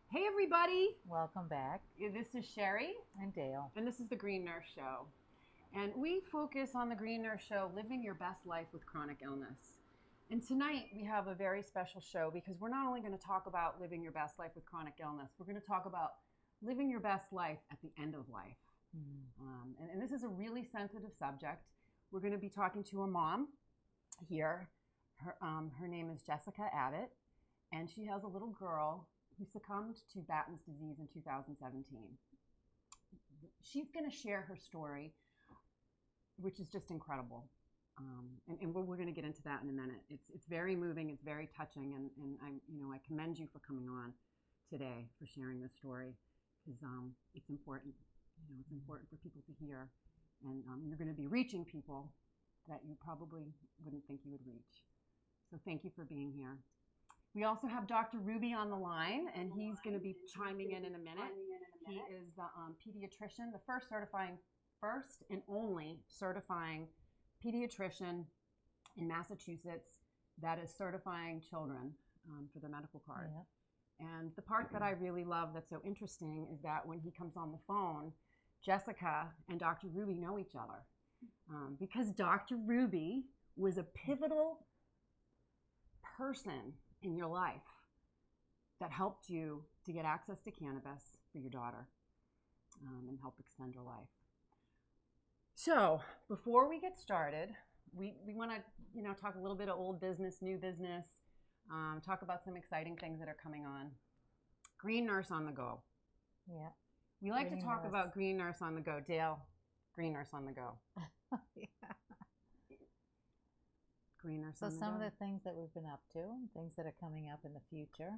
Hey everybody, Welcome back. this is Sherry, And Dale. and this is the Green Nurse Show. And we focus on the Green Nurse Show, living your best life with chronic illness. And tonight we have a very special show because we're not only going to talk about living your best life with chronic illness, we're going to talk about living your best life at the end of life. And this is a really sensitive subject. We're going to be talking to a mom here. Her name is Jessica Abbott, and she has a little girl who succumbed to Battens Disease in 2017. She's going to share her story, which is just incredible. And we're going to get into that in a minute. It's very moving, it's very touching, and I commend you for coming on today for sharing this story because it's important. It's important for people to hear, and you're going to be reaching people that you probably wouldn't think you would reach. So thank you for being here. We also have Dr. Ruby on the line, and he's going to be chiming in a minute. He is the pediatrician, the first and only certifying pediatrician in Massachusetts that is certifying children for their medical card. Yeah. And the part that I really love that's so interesting is that when he comes on the phone, Jessica and Dr. Ruby know each other because Dr. Ruby was a pivotal person in your life that helped you to get access to cannabis for your daughter and help extend your life. So before we get started, we want to talk a little bit of old business, new business, talk about some exciting things that are coming on. Green Nurse on the Go. Yeah. We like to talk about Green Nurse on the Go. Dale, Green Nurse on the Go. Yeah. Green Nurse So on the some Go. of the things that we've been up to, and things that are coming up in the future.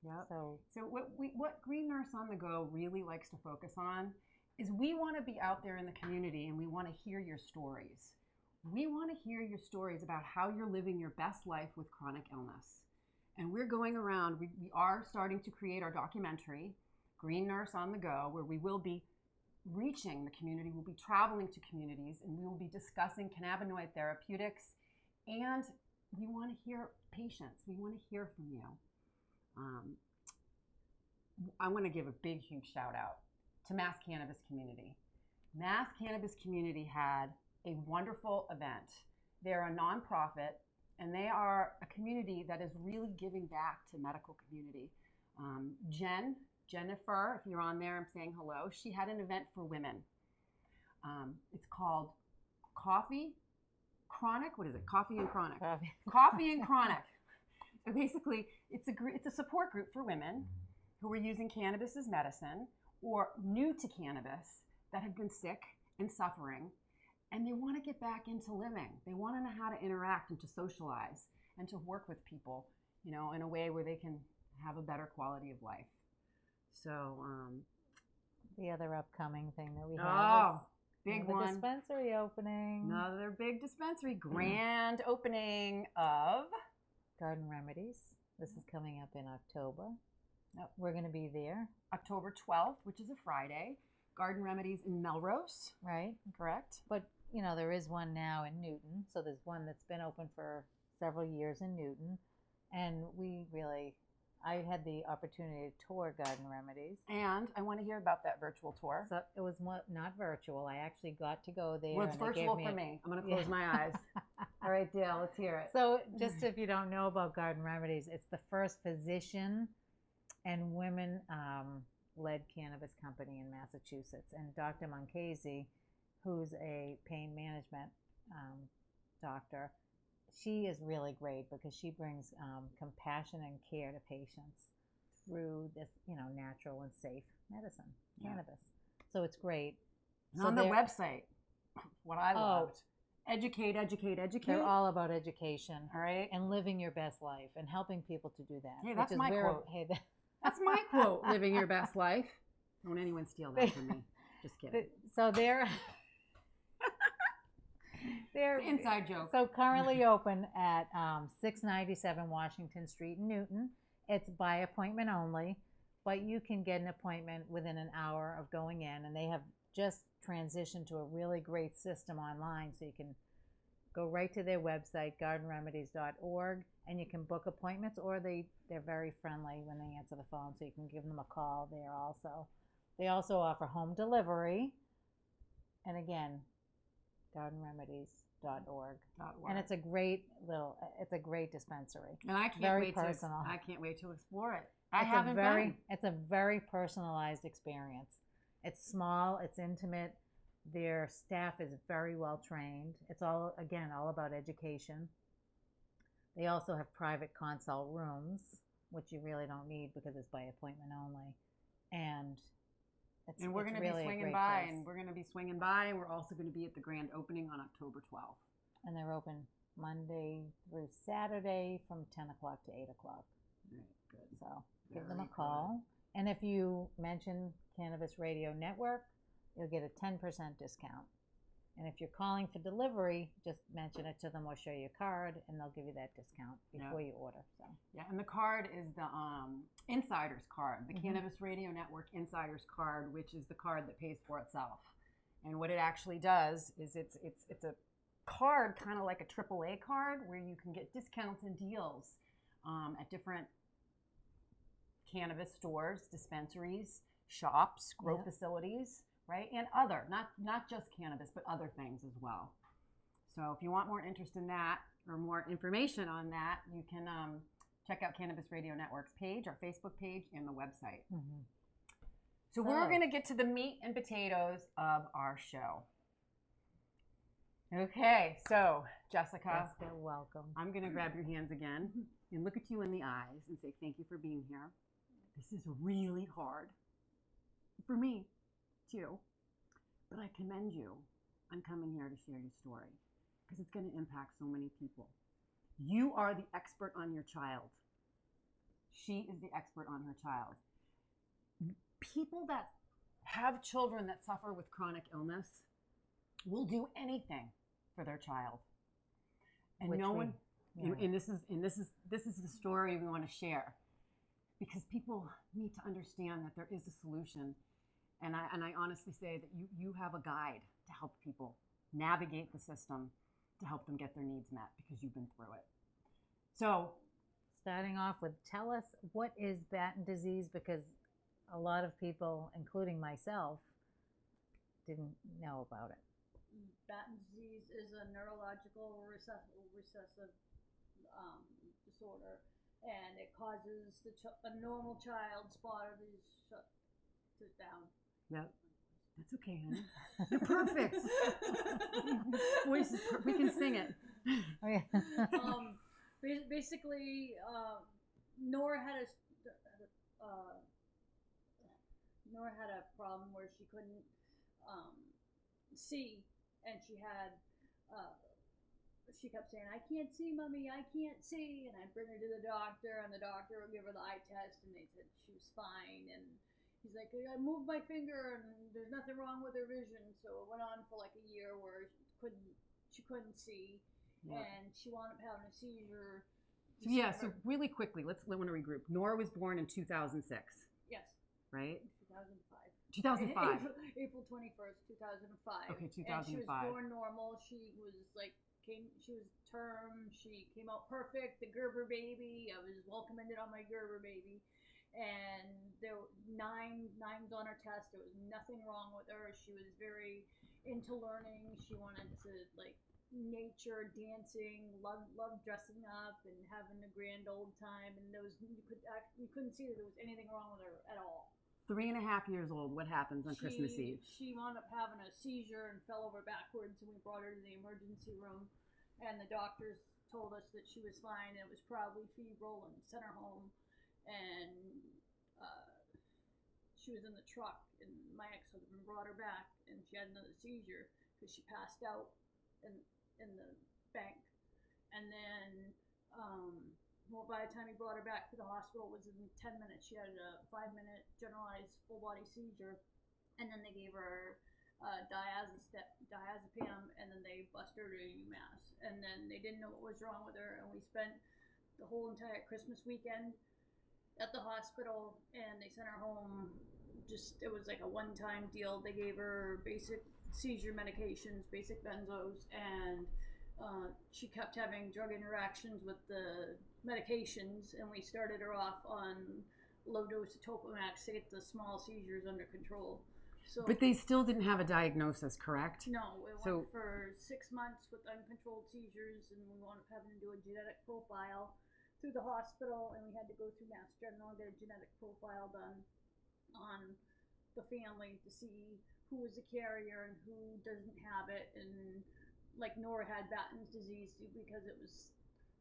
Yeah. So what Green Nurse on the Go really likes to focus on is we want to be out there in the community and we want to hear your stories. We want to hear your stories about how you're living your best life with chronic illness. And we're going around, we are starting to create our documentary, Green Nurse on the Go, where we will be reaching the community, we'll be traveling to communities, and we will be discussing cannabinoid therapeutics. And we want to hear patients. We want to hear from you. I want to give a big, huge shout out to Mass Cannabis Community. Mass Cannabis Community had a wonderful event. They're a nonprofit, and they are a community that is really giving back to medical community. Jennifer, if you're on there, I'm saying hello. She had an event for women. It's called Coffee Chronic. What is it? Coffee and Chronic. Coffee and Chronic. So basically, it's a support group for women who are using cannabis as medicine or new to cannabis that have been sick and suffering, and they want to get back into living. They want to know how to interact and to socialize and to work with people, in a way where they can have a better quality of life. So the other upcoming thing that we have is big the one. Dispensary opening. Another big dispensary. Grand opening of Garden Remedies. This is coming up in October. Yep. We're going to be there. October 12th, which is a Friday. Garden Remedies in Melrose. Right. Correct. But, there is one now in Newton. So there's one that's been open for several years in Newton. And I had the opportunity to tour Garden Remedies. And I want to hear about that virtual tour. So it was not virtual. I actually got to go there. Well, it's virtual for me. I'm going to close my eyes. All right, Dale, let's hear it. So just if you don't know about Garden Remedies, it's the first physician and women-led cannabis company in Massachusetts. And Dr. Monchese, who's a pain management doctor, she is really great because she brings compassion and care to patients through this, natural and safe medicine, cannabis. So it's great. And on their website, what I loved, educate. They're all about education, all right, and living your best life and helping people to do that. Hey, that's my quote. That's my quote. Living your best life. Don't anyone steal that from me. Just kidding. So they're inside joke. So currently open at 697 Washington Street in Newton. It's by appointment only, but you can get an appointment within an hour of going in, and they have just transitioned to a really great system online, so you can go right to their website, gardenremedies.org, and you can book appointments, or they're very friendly when they answer the phone, so you can give them a call there also. They also offer home delivery, and again, gardenremedies.org. And it's a great dispensary. And I can't Very wait personal. I can't wait to explore it. I haven't been. It's a very personalized experience. It's small, it's intimate. Their staff is very well trained. It's all about education. They also have private consult rooms, which you really don't need because it's by appointment only. And we're going to be swinging by, and we're also going to be at the grand opening on October 12th. And they're open Monday through Saturday from 10 o'clock to 8 o'clock. Right, good. So give them a call. And if you mention Cannabis Radio Network, you'll get a 10% discount. And if you're calling for delivery, just mention it to them or show your card, and they'll give you that discount before you order. So yeah, and the card is the Insider's card, the Cannabis Radio Network Insider's card, which is the card that pays for itself. And what it actually does is it's a card kind of like a AAA card where you can get discounts and deals at different cannabis stores, dispensaries, shops, grow facilities, right? And other, not just cannabis, but other things as well. So if you want more interest in that or more information on that, you can check out Cannabis Radio Network's page, our Facebook page, and the website. Mm-hmm. So we're going to get to the meat and potatoes of our show. Okay, so Jessica, welcome. I'm going to grab your hands again and look at you in the eyes and say thank you for being here. This is really hard for me too, but I commend you on coming here to share your story because it's going to impact so many people. You are the expert on your child. She is the expert on her child. People that have children that suffer with chronic illness will do anything for their child, and and this is the story we want to share, because people need to understand that there is a solution, and I honestly say that you have a guide to help people navigate the system to help them get their needs met because you've been through it. So, starting off with, tell us, what is Battens disease, because a lot of people, including myself, didn't know about it. Battens disease is a neurological recessive disorder, and it causes a normal child's body to sit down. Yep. That's okay, honey. You're perfect. Voice is we can sing it. Basically, Nora had a problem where she couldn't see, and she kept saying, "I can't see, mommy, I can't see." And I'd bring her to the doctor, and the doctor would give her the eye test, and they said she was fine. And he's like, "I moved my finger, and there's nothing wrong with her vision." So it went on for like a year where she couldn't see, and she wound up having a seizure. So really quickly, let's want to regroup. Nora was born in 2006. Yes. Right? 2005. 2005. April 21st, 2005. Okay, 2005. And she was born normal. She was term. She came out perfect. The Gerber baby. I was welcoming it on my Gerber baby. And there were nines on her test. There was nothing wrong with her. She was very into learning. She wanted to nature, dancing, loved dressing up and having a grand old time. And you couldn't see that there was anything wrong with her at all. 3.5 years old. What happens on Christmas Eve? She wound up having a seizure and fell over backwards, and we brought her to the emergency room. And the doctors told us that she was fine. And it was probably febrile, and sent her home. And she was in the truck, and my ex-husband brought her back, and she had another seizure because she passed out in the bank. And then by the time he brought her back to the hospital, it was in 10 minutes. She had a 5-minute generalized full-body seizure, and then they gave her diazepam, and then they busted her to UMass. And then they didn't know what was wrong with her, and we spent the whole entire Christmas weekend at the hospital, and they sent her home. It was like a one-time deal. They gave her basic seizure medications, basic benzos, and she kept having drug interactions with the medications, and we started her off on low dose of Topamax to get the small seizures under control. So, But they still didn't have a diagnosis, correct? no, it went for 6 months with uncontrolled seizures, and we wound up having to do a genetic profile through the hospital, and we had to go through Mass General and get a genetic profile done on the family to see who was the carrier and who doesn't have it. And like Nora had Battens disease because it was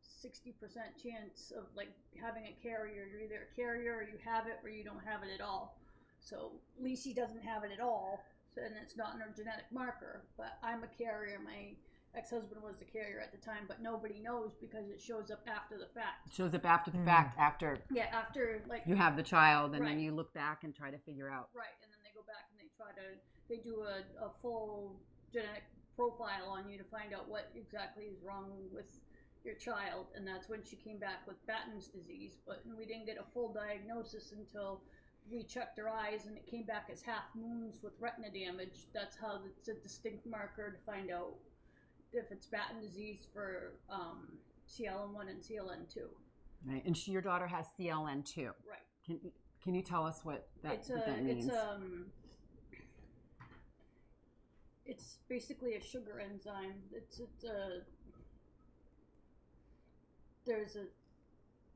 60% chance of like having a carrier. You're either a carrier or you have it or you don't have it at all. So Lacey doesn't have it at all, and it's not in her genetic marker, but I'm a carrier. My ex-husband was the carrier at the time, but nobody knows because it shows up after the fact. It shows up after the fact, after after like you have the child, and then Right. you look back and try to figure out. Right, and then they go back and they do a full genetic profile on you to find out what exactly is wrong with your child, and that's when she came back with Battens disease. But we didn't get a full diagnosis until we checked her eyes, and it came back as half moons with retina damage. That's how it's a distinct marker to find out if it's Battens disease for CLN1 and CLN2. Right, and your daughter has CLN2. Right. Can you tell us what that means? It's basically a sugar enzyme.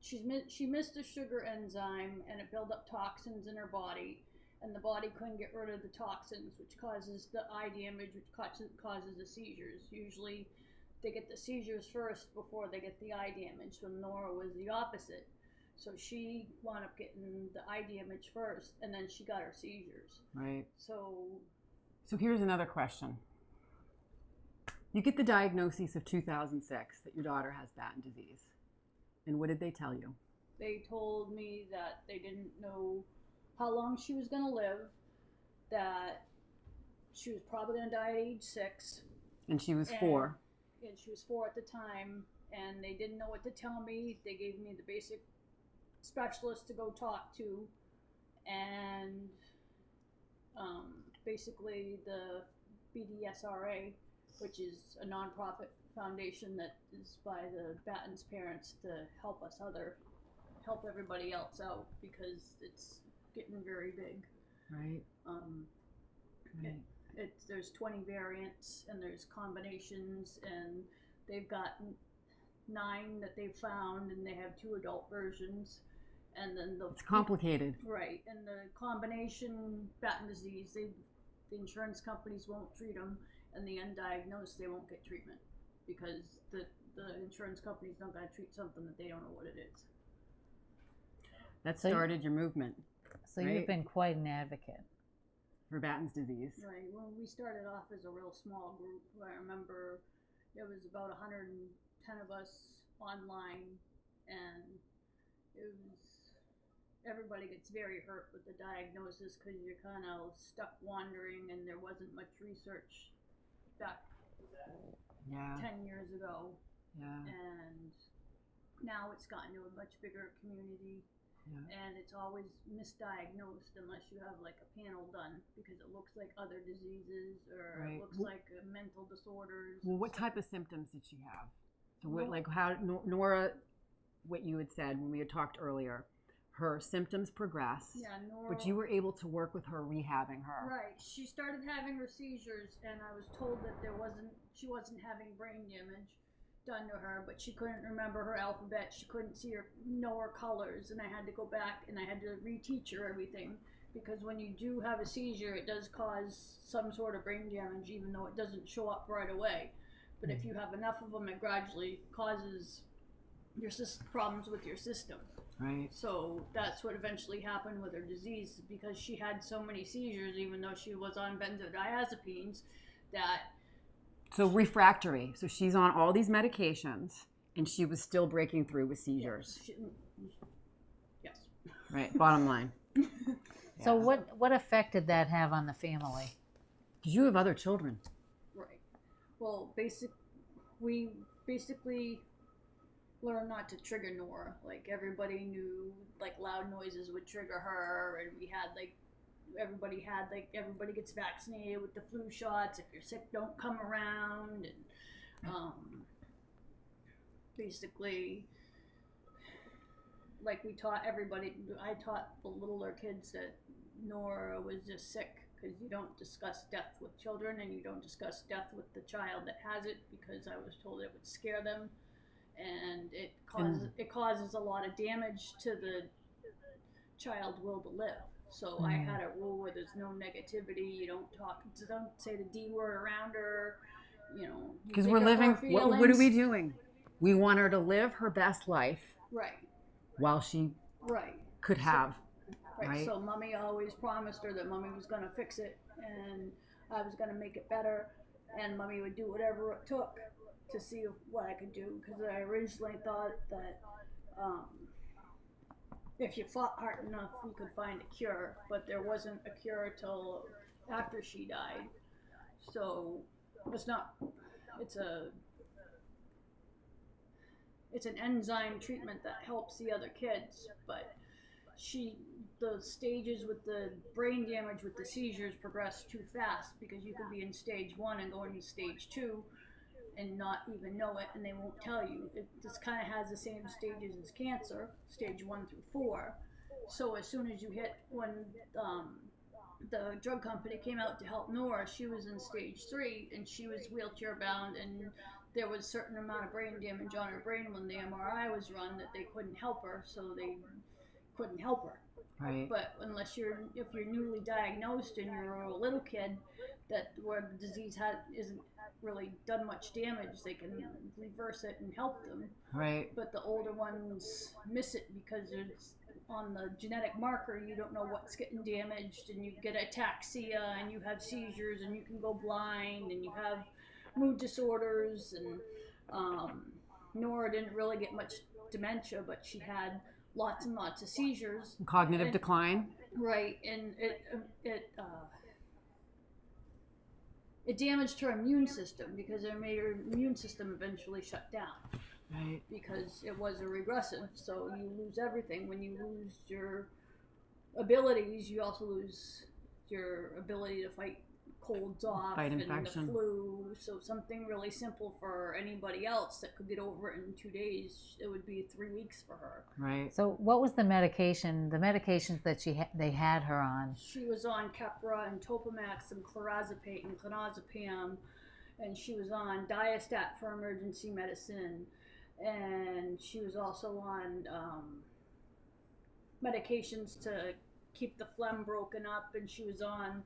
She missed a sugar enzyme, and it built up toxins in her body, and the body couldn't get rid of the toxins, which causes the eye damage, which causes the seizures. Usually they get the seizures first before they get the eye damage, so Nora was the opposite. So she wound up getting the eye damage first, and then she got her seizures. Right. So here's another question. You get the diagnosis of 2006 that your daughter has Battens disease. And what did they tell you? They told me that they didn't know how long she was going to live, that she was probably going to die at age 6. And she was 4. And she was 4 at the time, and they didn't know what to tell me. They gave me the basic specialist to go talk to, and basically the BDSRA, which is a nonprofit foundation that is by the Battens parents to help everybody else out because it's getting very big. Right. There's 20 variants and there's combinations, and they've got 9 that they've found, and they have 2 adult versions. And then it's complicated. Right, and the combination Battens disease, the insurance companies won't treat them, and the undiagnosed, they won't get treatment because the insurance company's not going to treat something that they don't know what it is. That started your movement. So right? You've been quite an advocate for Battens disease. Right. Well, we started off as a real small group. I remember there was about 110 of us online, and everybody gets very hurt with the diagnosis because you're kind of stuck wandering, and there wasn't much research back 10 years ago. Yeah. And now it's gotten to a much bigger community. Yeah. And it's always misdiagnosed unless you have like a panel done because it looks like other diseases or it looks like mental disorders. Well, what type of symptoms did she have? So how Nora, what you had said when we had talked earlier, her symptoms progressed. Yeah, Nora. But you were able to work with her, rehabbing her. Right. She started having her seizures, and I was told that she wasn't having brain damage done to her, but she couldn't remember her alphabet. She couldn't know her colors, and I had to go back and I had to reteach her everything because when you do have a seizure, it does cause some sort of brain damage, even though it doesn't show up right away. But if you have enough of them, it gradually causes problems with your system. Right. So that's what eventually happened with her disease because she had so many seizures, even though she was on benzodiazepines, that. So refractory. So she's on all these medications, and she was still breaking through with seizures. Yes. Right. Bottom line. So what effect did that have on the family? Because you have other children. Right. Well, we basically learned not to trigger Nora. Like everybody knew, like loud noises would trigger her, and we had everybody gets vaccinated with the flu shots. If you're sick, don't come around. And basically, like we taught everybody, I taught the littler kids that Nora was just sick, because you don't discuss death with children, and you don't discuss death with the child that has it, because I was told it would scare them, and it causes a lot of damage to the child's will to live. So I had a rule where there's no negativity. You don't say the D word around her. You know, because we're living. What are we doing? We want her to live her best life, right? While she could have. Right. So Mommy always promised her that Mommy was going to fix it, and I was going to make it better, and Mommy would do whatever it took to see what I could do, because I originally thought that if you fought hard enough, you could find a cure, but there wasn't a cure till after she died. So it's an enzyme treatment that helps the other kids, but the stages with the brain damage with the seizures progress too fast, because you could be in stage 1 and go into stage 2 and not even know it, and they won't tell you. This kind of has the same stages as cancer, stage 1 through 4. So as soon as you hit, when the drug company came out to help Nora, she was in stage 3, and she was wheelchair bound, and there was a certain amount of brain damage on her brain when the MRI was run that they couldn't help her, so they couldn't help her. Right. But if you're newly diagnosed and you're a little kid where the disease isn't really done much damage, they can reverse it and help them. Right. But the older ones miss it because it's on the genetic marker. You don't know what's getting damaged, and you get ataxia, and you have seizures, and you can go blind, and you have mood disorders. And Nora didn't really get much dementia, but she had lots and lots of seizures. Cognitive decline. Right, and it damaged her immune system, because it made her immune system eventually shut down. Right. Because it was a regressive, so you lose everything. When you lose your abilities, you also lose your ability to fight colds off, fight and infection. The flu. So something really simple for anybody else that could get over it in 2 days, it would be 3 weeks for her. Right. So what was the medication? The medications that they had her on? She was on Keppra and Topamax and clorazepate and clonazepam, and she was on Diastat for emergency medicine, and she was also on medications to keep the phlegm broken up, and she was on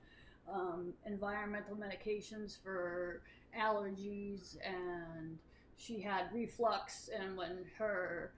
environmental medications for allergies, and she had reflux, and when her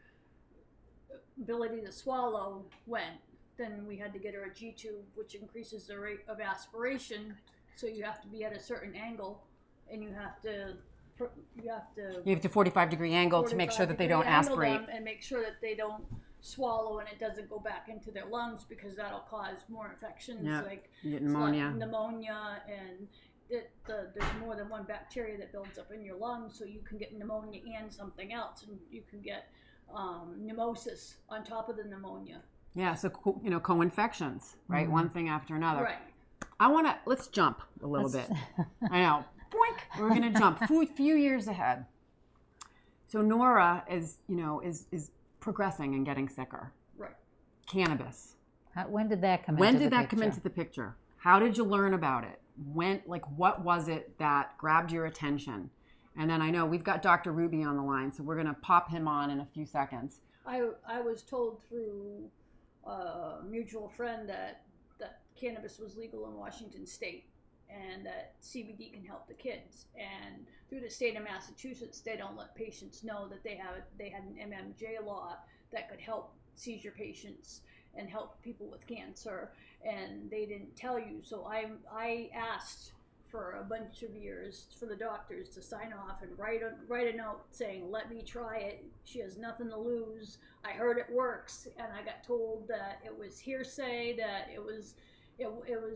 ability to swallow went, then we had to get her a G-tube, which increases the rate of aspiration, so you have to be at a certain angle, and you have to 45-degree angle to make sure that they don't aspirate, and make sure that they don't swallow and it doesn't go back into their lungs, because that'll cause more infections, like pneumonia. And there's more than one bacteria that builds up in your lungs, so you can get pneumonia and something else, and you can get pneumosis on top of the pneumonia. Yeah, so co-infections, right? Mm-hmm. One thing after another. Right. Let's jump a little bit. I know. Boink. We're gonna jump a few years ahead. So Nora is progressing and getting sicker. Right. Cannabis. When did that come into the picture? When did that come into the picture? How did you learn about it? What was it that grabbed your attention? And then I know we've got Dr. Ruby on the line, so we're going to pop him on in a few seconds. I was told through a mutual friend that cannabis was legal in Washington State, and that CBD can help the kids. And through the state of Massachusetts, they don't let patients know that they had an MMJ law that could help seizure patients and help people with cancer, and they didn't tell you. So I asked for a bunch of years for the doctors to sign off and write a note saying, let me try it. She has nothing to lose. I heard it works, and I got told that it was hearsay, that it was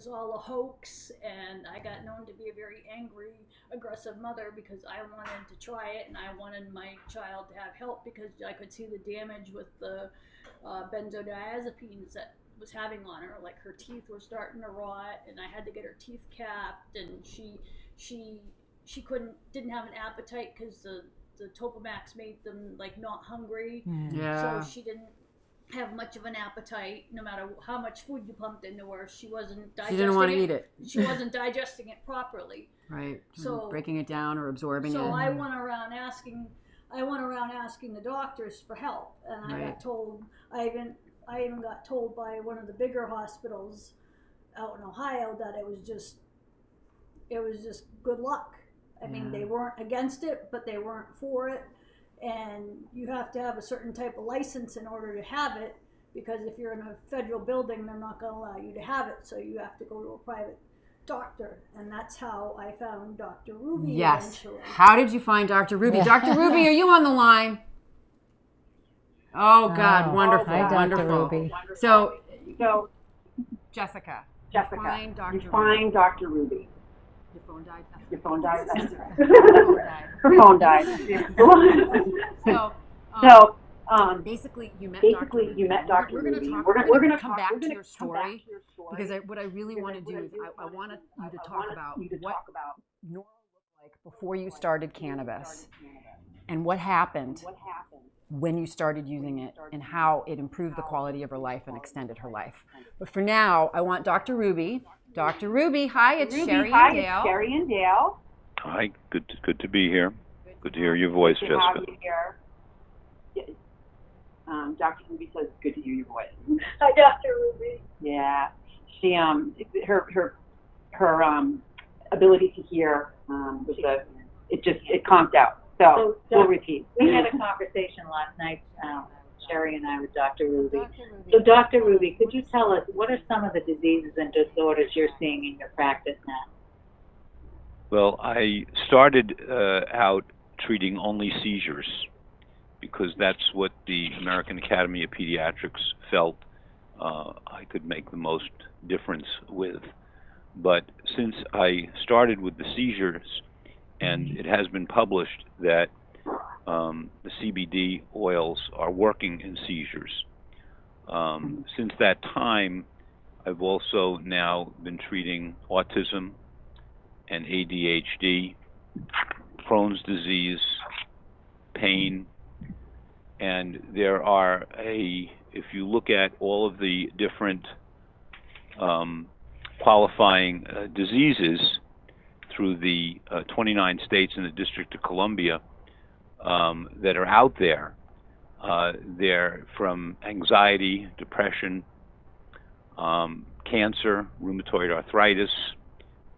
all a hoax, and I got known to be a very angry, aggressive mother because I wanted to try it, and I wanted my child to have help because I could see the damage with the benzodiazepines that was having on her. Like, her teeth were starting to rot, and I had to get her teeth capped, and she didn't have an appetite because the the Topamax made them like not hungry. Yeah. So she didn't have much of an appetite, no matter how much food you pumped into her. She wasn't digesting. She didn't want to eat it. She wasn't digesting it properly. Right. So breaking it down or absorbing it. So I went around asking the doctors for help, and I got told. I even got told by one of the bigger hospitals out in Ohio that it was just good luck. I mean, they weren't against it, but they weren't for it. And you have to have a certain type of license in order to have it, because if you're in a federal building, they're not going to allow you to have it. So you have to go to a private doctor. And that's how I found Dr. Ruby eventually. How did you find Dr. Ruby? Dr. Ruby, are you on the line? Oh, God, wonderful, Hi, Dr. wonderful. Ruby. So Jessica, find Dr. you find Dr. Ruby. Your phone died? Your phone died? That's right. Her phone died. So, basically, you met Dr. Ruby. We're going to come back to your story, because what I really want to do is I want you to talk about what Nora looked like before you started cannabis, and what happened when you started using it, and how it improved the quality of her life and extended her life. But for now, I want Dr. Ruby. Dr. Ruby, hi, it's Sherry and Dale. It's Sherry and Dale. Hi, good to be here. Good to hear your voice, Good Jessica. to have you here. Yes. Dr. Ruby says it's good to hear your voice. Hi, Dr. Ruby. Yeah, she her ability to hear was it conked out. So we'll repeat. We had a conversation last night, Sherry and I, with Dr. Ruby. So, Dr. Ruby, could you tell us what are some of the diseases and disorders you're seeing in your practice now? Well, I started out treating only seizures because that's what the American Academy of Pediatrics felt I could make the most difference with. But since I started with the seizures, and it has been published that the CBD oils are working in seizures. Since that time, I've also now been treating autism and ADHD, Crohn's disease, pain, and there are if you look at all of the different qualifying diseases through the 29 states and the District of Columbia that are out there. They're from anxiety, depression, cancer, rheumatoid arthritis,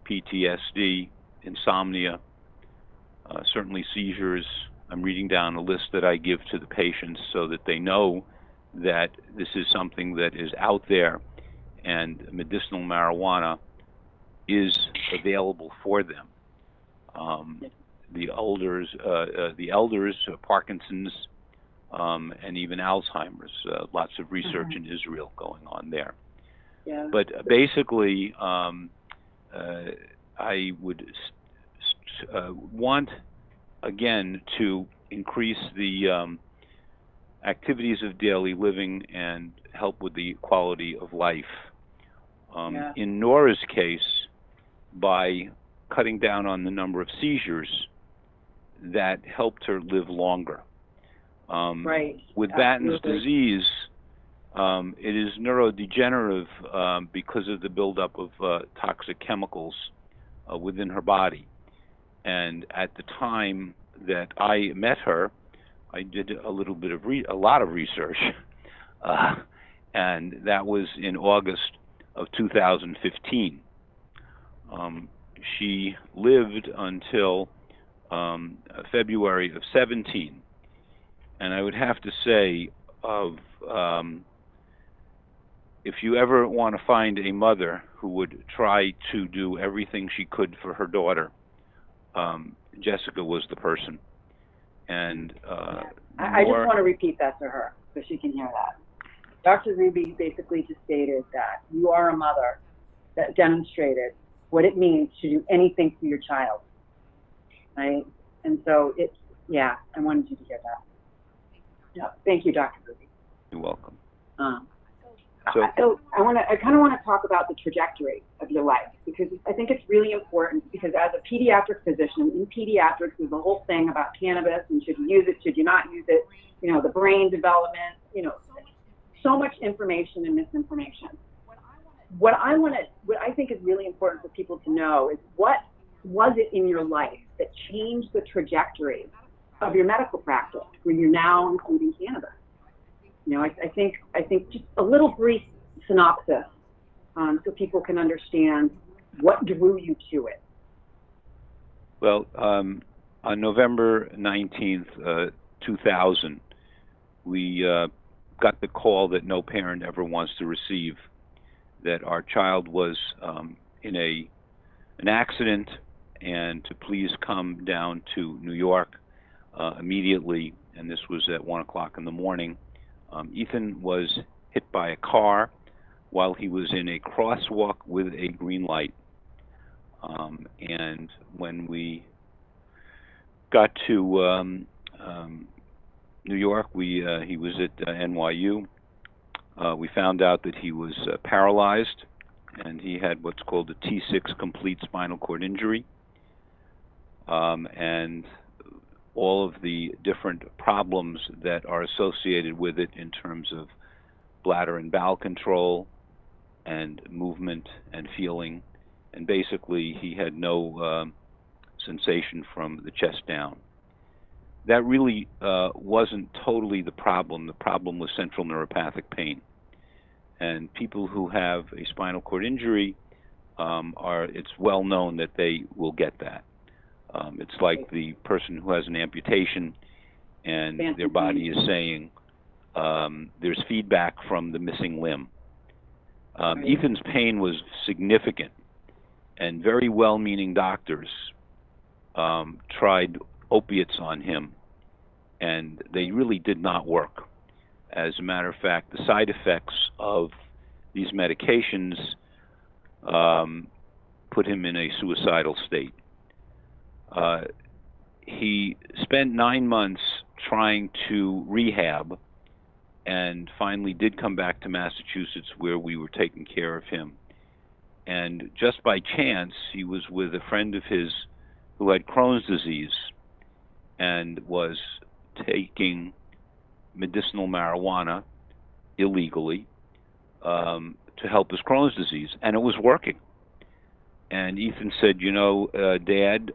PTSD, insomnia, certainly seizures. I'm reading down a list that I give to the patients so that they know that this is something that is out there, and medicinal marijuana is available for them. The elders, Parkinson's, and even Alzheimer's. Lots of research in Israel going on there. Yeah. But basically, I would want, again, to increase the activities of daily living and help with the quality of life. In Nora's case, by cutting down on the number of seizures, that helped her live longer. Right. With Battens disease, it is neurodegenerative because of the buildup of toxic chemicals within her body. And at the time that I met her, I did a lot of research, and that was in August of 2015. She lived until February of 17, and I would have to say, if you ever want to find a mother who would try to do everything she could for her daughter, Jessica was the person. And I just want to repeat that to her so she can hear that. Dr. Ruby basically just stated that you are a mother that demonstrated what it means to do anything for your child, right? And so I wanted you to hear that. Yeah, thank you, Dr. Ruby. You're welcome. I kind of want to talk about the trajectory of your life, because I think it's really important, because as a pediatric physician, in pediatrics, there's a whole thing about cannabis and should you use it, should you not use it, you know, the brain development, you know, so much information and misinformation. What I think is really important for people to know is, what was it in your life that changed the trajectory of your medical practice, where you're now including cannabis? You know, I think just a little brief synopsis, so people can understand what drew you to it. Well, on November 19th, 2000, we got the call that no parent ever wants to receive, that our child was in an accident, and to please come down to New York immediately. And this was at 1 o'clock in the morning. Ethan was hit by a car while he was in a crosswalk with a green light. And when we got to New York, he was at NYU. We found out that he was paralyzed, and he had what's called a T6 complete spinal cord injury. And all of the different problems that are associated with it in terms of bladder and bowel control and movement and feeling. And basically, he had no sensation from the chest down. That really wasn't totally the problem. The problem was central neuropathic pain. And people who have a spinal cord injury, it's well known that they will get that. It's like the person who has an amputation and their body is saying there's feedback from the missing limb. Ethan's pain was significant, and very well-meaning doctors tried opiates on him, and they really did not work. As a matter of fact, the side effects of these medications put him in a suicidal state. He spent 9 months trying to rehab, and finally did come back to Massachusetts, where we were taking care of him. And just by chance, he was with a friend of his who had Crohn's disease and was taking medicinal marijuana illegally to help his Crohn's disease, and it was working. And Ethan said, you know, Dad,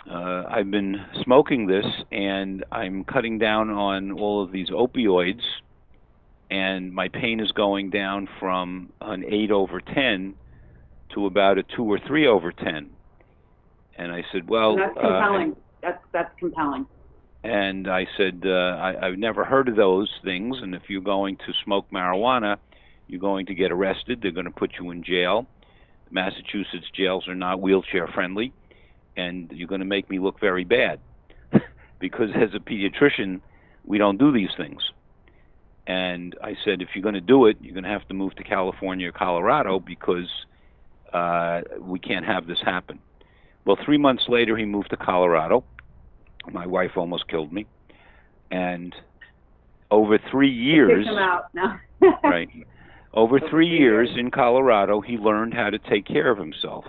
I've been smoking this, and I'm cutting down on all of these opioids, and my pain is going down from an 8/10 to about a 2 or 3/10. And I said, well... That's compelling. That's compelling. And I said, I've never heard of those things, and if you're going to smoke marijuana, you're going to get arrested. They're going to put you in jail. Massachusetts jails are not wheelchair friendly, and you're going to make me look very bad. Because as a pediatrician, we don't do these things. And I said, if you're going to do it, you're going to have to move to California or Colorado, because we can't have this happen. Well, 3 months later, he moved to Colorado. My wife almost killed me. And over 3 years... Kick him out now. Right. Over 3 years in Colorado, he learned how to take care of himself.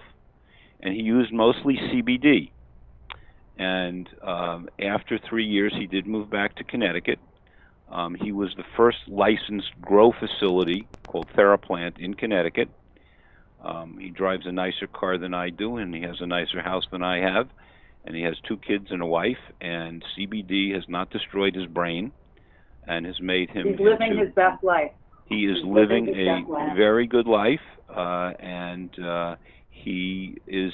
And he used mostly CBD. And after 3 years, he did move back to Connecticut. He was the first licensed grow facility called Theraplant in Connecticut. He drives a nicer car than I do, and he has a nicer house than I have. And he has 2 kids and a wife, and CBD has not destroyed his brain and has made him... He's living his best life. He is living a very good life, and he is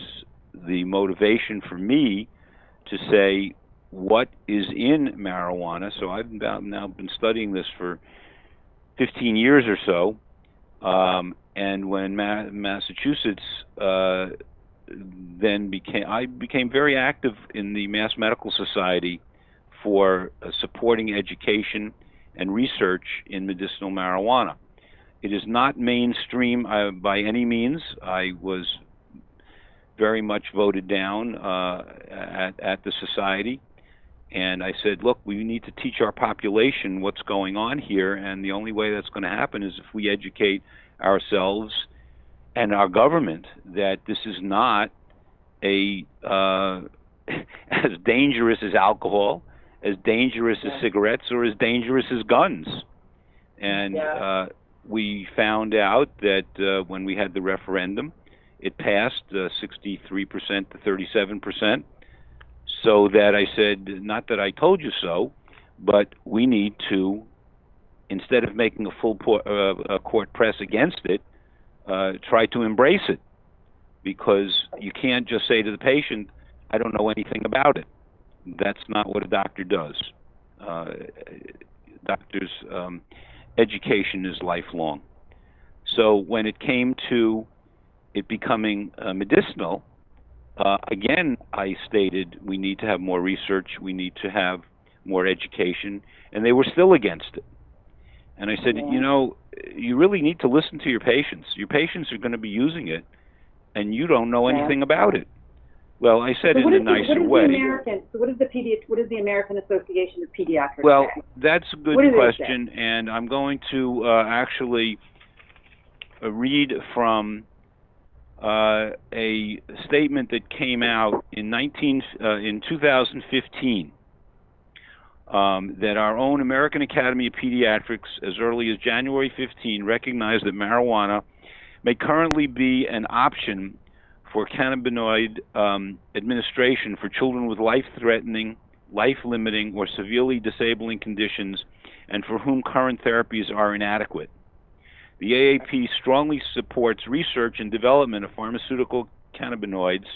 the motivation for me to say what is in marijuana. So I've now been studying this for 15 years or so, and when Massachusetts then became very active in the Mass Medical Society for supporting education and research in medicinal marijuana. It is not mainstream by any means. I was very much voted down at the society, And I said, look, we need to teach our population what's going on here, and the only way that's going to happen is if we educate ourselves and our government that this is not a as dangerous as alcohol, as dangerous as cigarettes, or as dangerous as guns. And we found out that when we had the referendum, it passed 63% to 37%. So that I said, not that I told you so, but we need to, instead of making a full court press against it, try to embrace it. Because you can't just say to the patient, I don't know anything about it. That's not what a doctor does. Doctors' education is lifelong. So when it came to it becoming medicinal, again, I stated we need to have more research, we need to have more education, and they were still against it. And I said, you know, you really need to listen to your patients. Your patients are going to be using it, and you don't know anything about it. Well, I said in a nicer way. So what is the American Association of Pediatrics? Well, say? That's a good question, and I'm going to actually read from a statement that came out in 2015 that our own American Academy of Pediatrics, as early as January 15, recognized that marijuana may currently be an option for cannabinoid administration for children with life-threatening, life-limiting, or severely disabling conditions, and for whom current therapies are inadequate. The AAP strongly supports research and development of pharmaceutical cannabinoids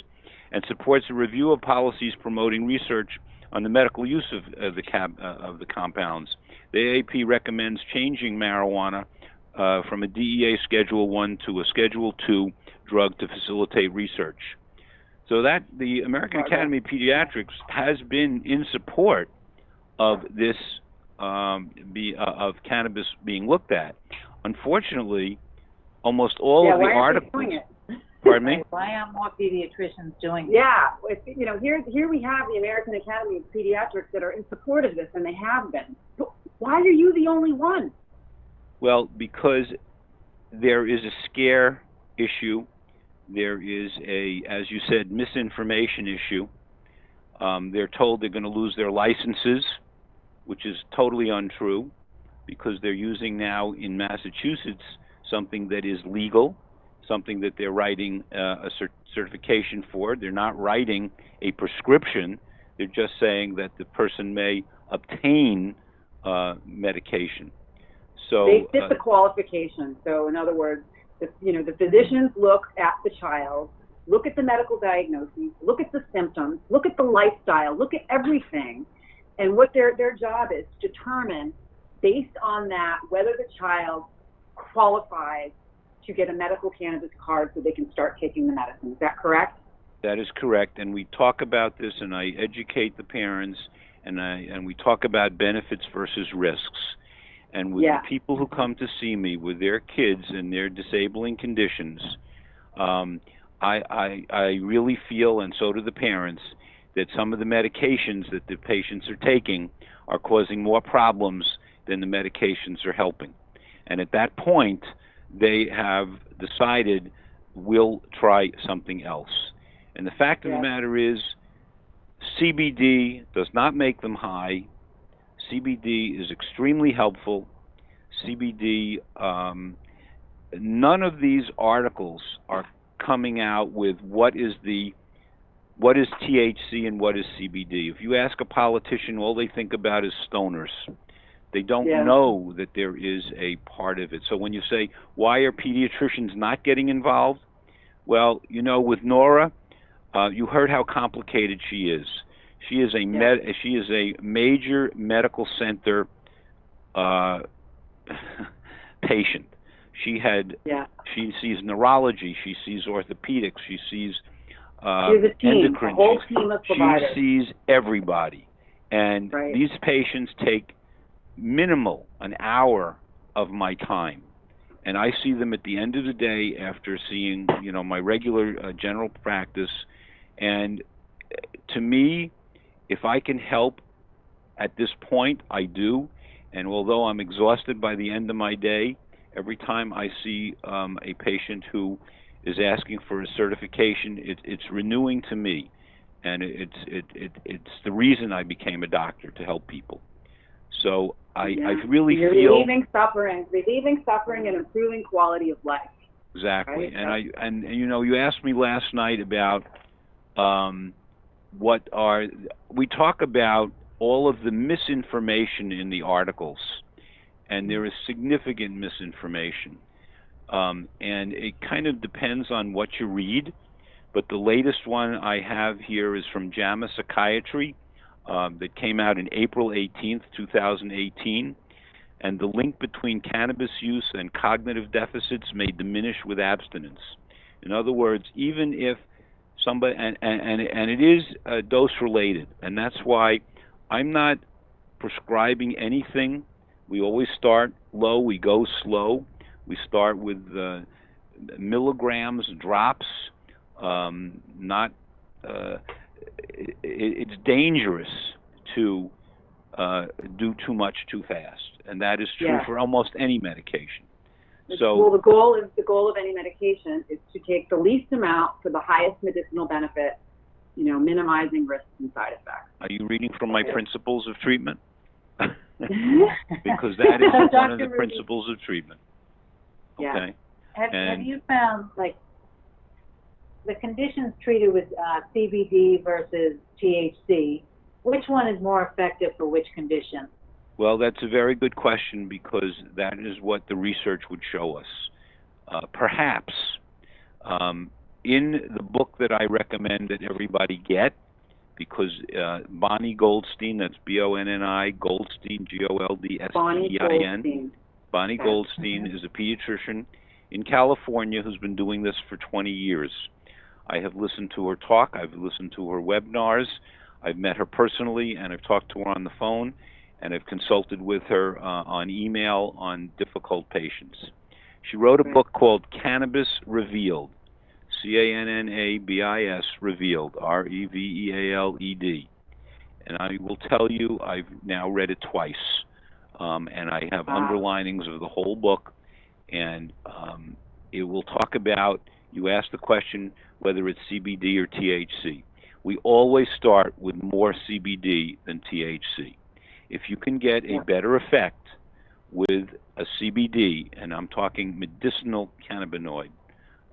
and supports a review of policies promoting research on the medical use of the compounds. The AAP recommends changing marijuana from a DEA Schedule 1 to a Schedule 2 drug to facilitate research. So that the American Academy of Pediatrics has been in support of this of cannabis being looked at. Unfortunately, almost all of the articles. Pardon me? Why aren't more pediatricians doing it? Yeah, you know, here we have the American Academy of Pediatrics that are in support of this, and they have been. But why are you the only one? Well, because there is a scare issue. There is a, as you said, misinformation issue. They're told they're going to lose their licenses, which is totally untrue, because they're using now in Massachusetts something that is legal, something that they're writing a certification for. They're not writing a prescription. They're just saying that the person may obtain medication. So they fit the qualification. So in other words, the physicians look at the child, look at the medical diagnoses, look at the symptoms, look at the lifestyle, look at everything, and what their job is to determine, based on that, whether the child qualifies to get a medical cannabis card so they can start taking the medicine. Is that correct? That is correct, and we talk about this, and I educate the parents, and we talk about benefits versus risks. And with the people who come to see me with their kids and their disabling conditions, I really feel, and so do the parents, that some of the medications that the patients are taking are causing more problems than the medications are helping. And at that point, they have decided we'll try something else. And the fact of the matter is, CBD does not make them high. CBD is extremely helpful. CBD, none of these articles are coming out with what is THC and what is CBD. If you ask a politician, all they think about is stoners. They don't know that there is a part of it. So when you say, why are pediatricians not getting involved? Well, you know, with Nora, you heard how complicated she is. She is a major medical center patient. She sees neurology, she sees orthopedics, she sees endocrine. A whole team of providers. She sees everybody, and these patients take minimal an hour of my time, and I see them at the end of the day after seeing my regular general practice. And to me, if I can help At this point, I do. And although I'm exhausted by the end of my day, every time I see a patient who is asking for a certification, it's renewing to me. And it's the reason I became a doctor, to help people. So I really You're feel relieving suffering and improving quality of life. exactly. Right? And you know, you asked me last night about we talk about all of the misinformation in the articles, and there is significant misinformation, and it kind of depends on what you read. But the latest one I have here is from JAMA Psychiatry, that came out in April 18th, 2018. And the link between cannabis use and cognitive deficits may diminish with abstinence. In other words, even if somebody, and it is dose related, and that's why I'm not prescribing anything. We always start low, we go slow. We start with milligrams, drops. It's dangerous to do too much too fast, and that is true for almost any medication. Well, the goal of any medication is to take the least amount for the highest medicinal benefit, you know, minimizing risks and side effects. Are you reading from my principles of treatment? Because that is one of the principles of treatment. Yeah. Okay. Have you found, like, the conditions treated with CBD versus THC, which one is more effective for which condition? Well, that's a very good question, because that is what the research would show us. Perhaps in the book that I recommend that everybody get, because Bonnie Goldstein, that's B-O-N-N-I, Goldstein, G-O-L-D-S-T-E-I-N. Bonnie Goldstein is a pediatrician in California who's been doing this for 20 years. I have listened to her talk. I've listened to her webinars. I've met her personally, and I've talked to her on the phone, and I've consulted with her on email on difficult patients. She wrote a book called Cannabis Revealed, C-A-N-N-A-B-I-S, Revealed, R-E-V-E-A-L-E-D. And I will tell you, I've now read it twice, and I have underlinings of the whole book, and it will talk about, you asked the question whether it's CBD or THC. We always start with more CBD than THC. If you can get a better effect with a CBD, and I'm talking medicinal cannabinoid.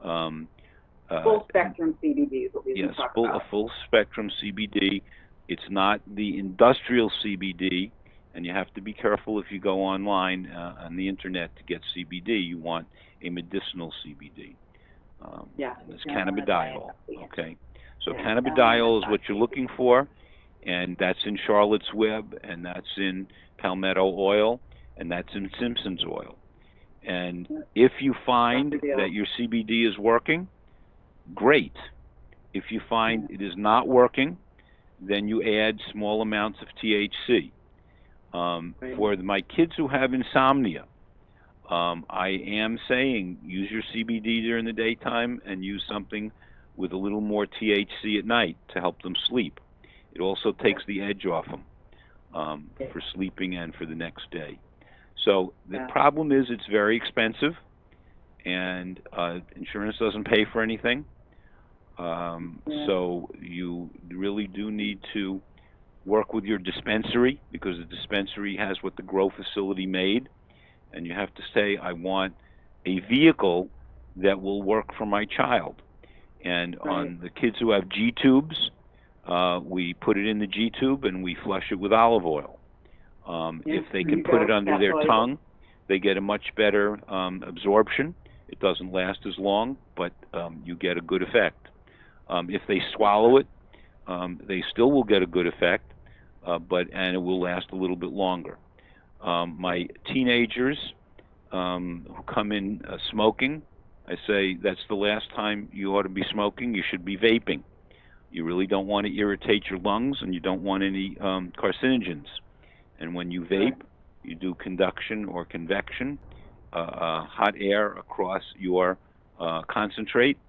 Full spectrum CBD is what we talk about. A full spectrum CBD. It's not the industrial CBD, and you have to be careful if you go online on the internet to get CBD. You want a medicinal CBD. It's cannabidiol. Okay. So cannabidiol is what you're looking for, and that's in Charlotte's Web, and that's in palmetto oil, and that's in Simpson's oil. And if you find that your CBD is working, great. If you find it is not working, then you add small amounts of THC. For my kids who have insomnia, I am saying use your CBD during the daytime and use something with a little more THC at night to help them sleep. It also takes the edge off them for sleeping and for the next day. So the problem is it's very expensive, and insurance doesn't pay for anything. So you really do need to work with your dispensary, because the dispensary has what the grow facility made, and you have to say, I want a vehicle that will work for my child. And on the kids who have G-tubes, we put it in the G-tube and we flush it with olive oil. If they can put it under their tongue, they get a much better absorption. It doesn't last as long, but you get a good effect. If they swallow it, they still will get a good effect, and it will last a little bit longer. My teenagers who come in smoking, I say that's the last time you ought to be smoking. You should be vaping. You really don't want to irritate your lungs, and you don't want any carcinogens. And when you vape, you do conduction or convection, hot air across your concentrate,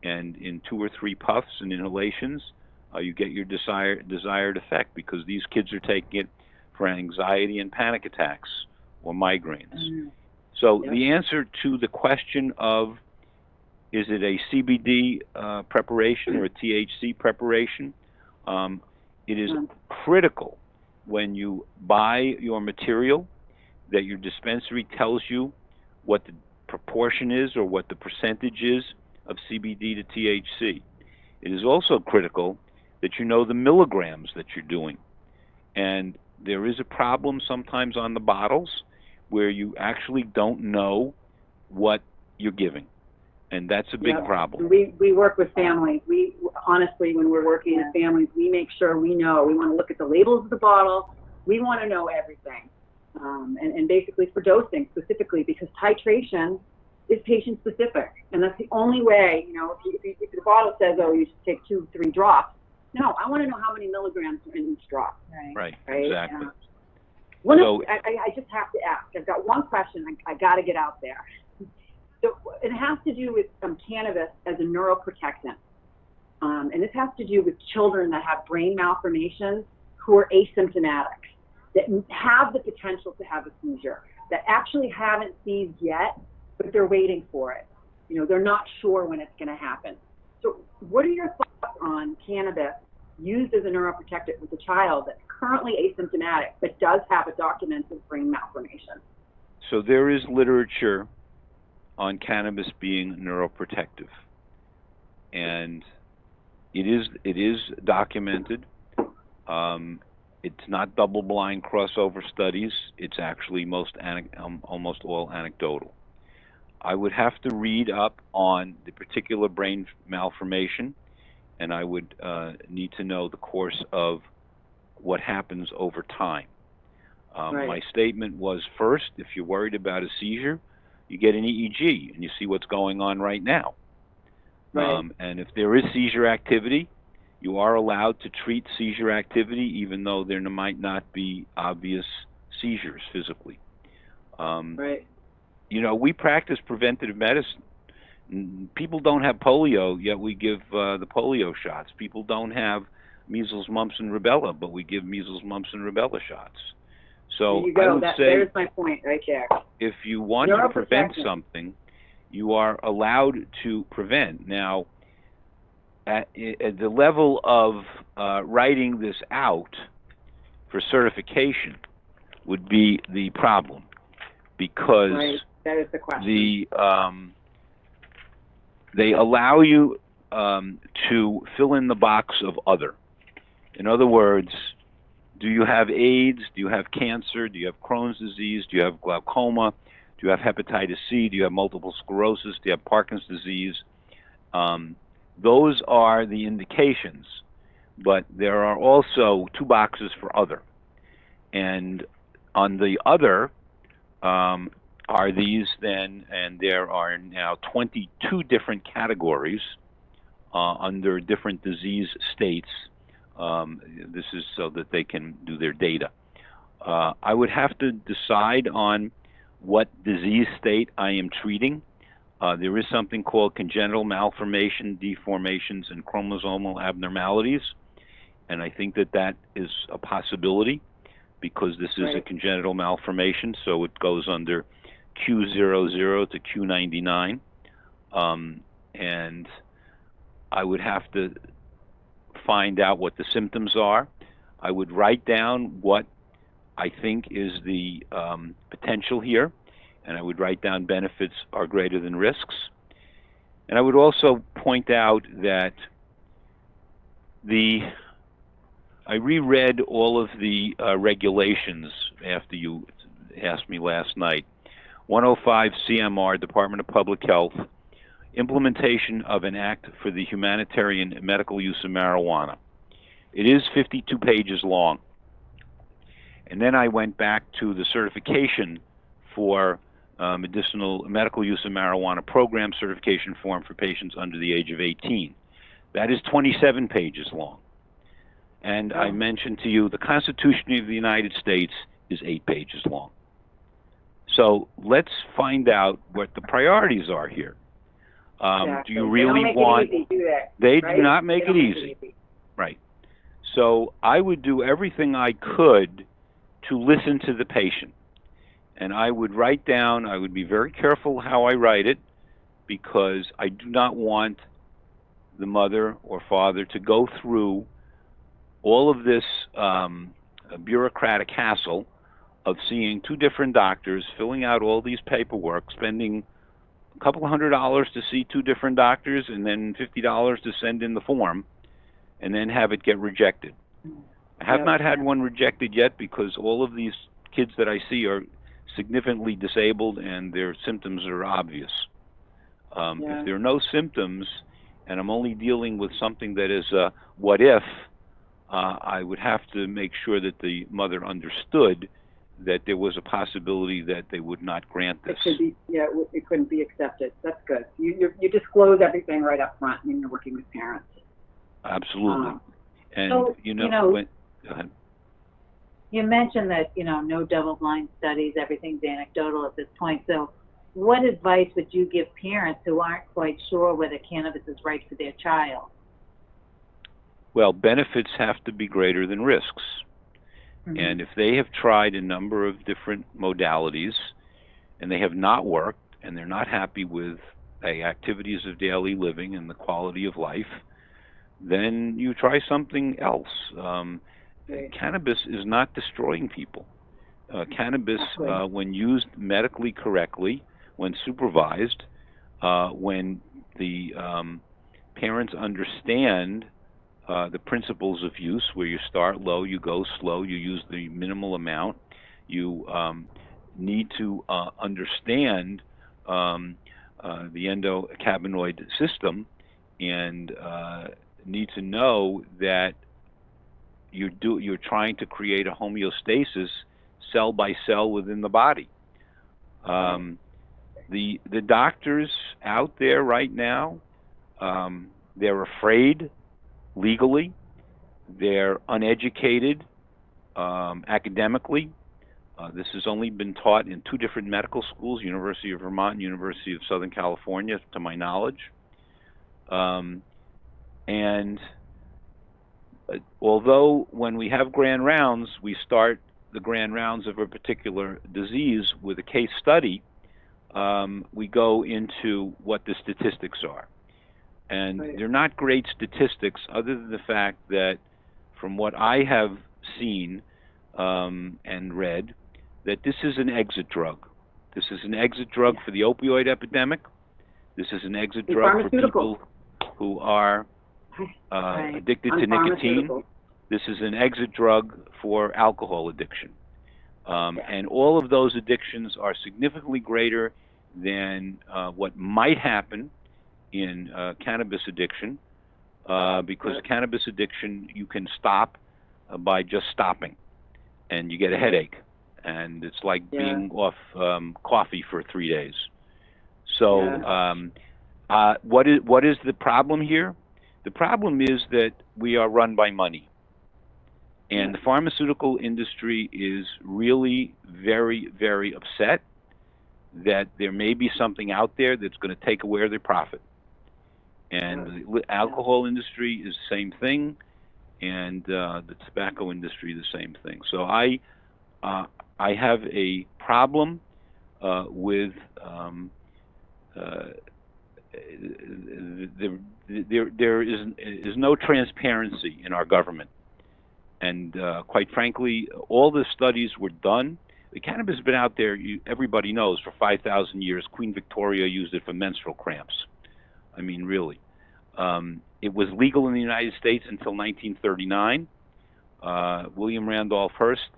and in 2 or 3 puffs and inhalations, you get your desired effect, because these kids are taking it for anxiety and panic attacks or migraines. So the answer to the question of is it a CBD preparation or a THC preparation, it is critical when you buy your material that your dispensary tells you what the proportion is or what the percentage is of CBD to THC. It is also critical that you know the milligrams that you're doing. And there is a problem sometimes on the bottles where you actually don't know what you're giving. And that's a big problem. We work with families. We honestly, when we're working with families, we make sure we know. We want to look at the labels of the bottle. We want to know everything. And basically for dosing specifically, because titration is patient specific. And that's the only way, you know, if the bottle says, oh, you should take 2-3 drops. No, I want to know how many milligrams are in each drop. Right, exactly. I just have to ask. I've got one question I got to get out there. So it has to do with cannabis as a neuroprotectant. And this has to do with children that have brain malformations who are asymptomatic, that have the potential to have a seizure, that actually haven't seized yet, but they're waiting for it. You know, they're not sure when it's going to happen. So what are your thoughts on cannabis used as a neuroprotectant with a child that's currently asymptomatic but does have a documented brain malformation? So there is literature on cannabis being neuroprotective, and it is documented. It's not double-blind crossover studies. It's actually almost all anecdotal. I would have to read up on the particular brain malformation, and I would need to know the course of what happens over time. My statement was, first, if you're worried about a seizure, you get an EEG and you see what's going on right now. And if there is seizure activity, you are allowed to treat seizure activity even though there might not be obvious seizures physically. You know, we practice preventative medicine. People don't have polio, yet we give the polio shots. People don't have measles, mumps, and rubella, but we give measles, mumps, and rubella shots. So there you go. I would say, there's my point right there. If you want to prevent something, you are allowed to prevent. Now, at the level of writing this out for certification would be the problem, because that is the question. They allow you to fill in the box of other. In other words, do you have AIDS? Do you have cancer? Do you have Crohn's disease? Do you have glaucoma? Do you have hepatitis C? Do you have multiple sclerosis? Do you have Parkinson's disease? Those are the indications, but there are also 2 boxes for other. And on the other are these then, and there are now 22 different categories under different disease states. This is so that they can do their data. I would have to decide on what disease state I am treating. There is something called congenital malformation, deformations, and chromosomal abnormalities, and I think that that is a possibility because this is a congenital malformation, so it goes under Q00 to Q99, and I would have to find out what the symptoms are. I would write down what I think is the potential here, and I would write down benefits are greater than risks. And I would also point out that I reread all of the regulations after you asked me last night. 105 CMR, Department of Public Health, implementation of an act for the humanitarian medical use of marijuana. It is 52 pages long. And then I went back to the certification for medicinal medical use of marijuana program certification form for patients under the age of 18. That is 27 pages long. And I mentioned to you the Constitution of the United States is 8 pages long. So let's find out what the priorities are here. Do you really want... They do not make it easy. Right. So I would do everything I could to listen to the patient. And I would write down, I would be very careful how I write it, because I do not want the mother or father to go through all of this bureaucratic hassle of seeing 2 different doctors, filling out all these paperwork, spending a couple $100 to see 2 different doctors, and then $50 to send in the form, and then have it get rejected. I have not had one rejected yet, because all of these kids that I see are significantly disabled and their symptoms are obvious. If there are no symptoms and I'm only dealing with something that is a what if, I would have to make sure that the mother understood that there was a possibility that they would not grant this. It couldn't be accepted. That's good. You disclose everything right up front when you're working with parents. Absolutely. And so, go ahead. You mentioned that, no double-blind studies, everything's anecdotal at this point. So what advice would you give parents who aren't quite sure whether cannabis is right for their child? Well, benefits have to be greater than risks. Mm-hmm. And if they have tried a number of different modalities and they have not worked and they're not happy with the activities of daily living and the quality of life, then you try something else. Cannabis is not destroying people. Cannabis, when used medically correctly, when supervised, when the parents understand the principles of use, where you start low, you go slow, you use the minimal amount, you need to understand the endocannabinoid system, and need to know that you're trying to create a homeostasis cell by cell within the body. The doctors out there right now, they're afraid legally, they're uneducated academically. This has only been taught in 2 different medical schools, University of Vermont and University of Southern California, to my knowledge. And although when we have grand rounds, we start the grand rounds of a particular disease with a case study, we go into what the statistics are. And they're not great statistics, other than the fact that from what I have seen and read, that this is an exit drug. This is an exit drug for the opioid epidemic. This is an exit drug for people who are addicted to nicotine. This is an exit drug for alcohol addiction. And all of those addictions are significantly greater than what might happen in cannabis addiction, because cannabis addiction you can stop by just stopping, and you get a headache, and it's like being off coffee for 3 days. So what is the problem here? The problem is that we are run by money, and the pharmaceutical industry is really very, very upset that there may be something out there that's going to take away their profit. And the alcohol industry is the same thing, and the tobacco industry the same thing. So I have a problem with there is no transparency in our government, and quite frankly, all the studies were done. The cannabis has been out there, everybody knows, for 5,000 years. Queen Victoria used it for menstrual cramps. I mean, really. It was legal in the United States until 1939. William Randolph Hearst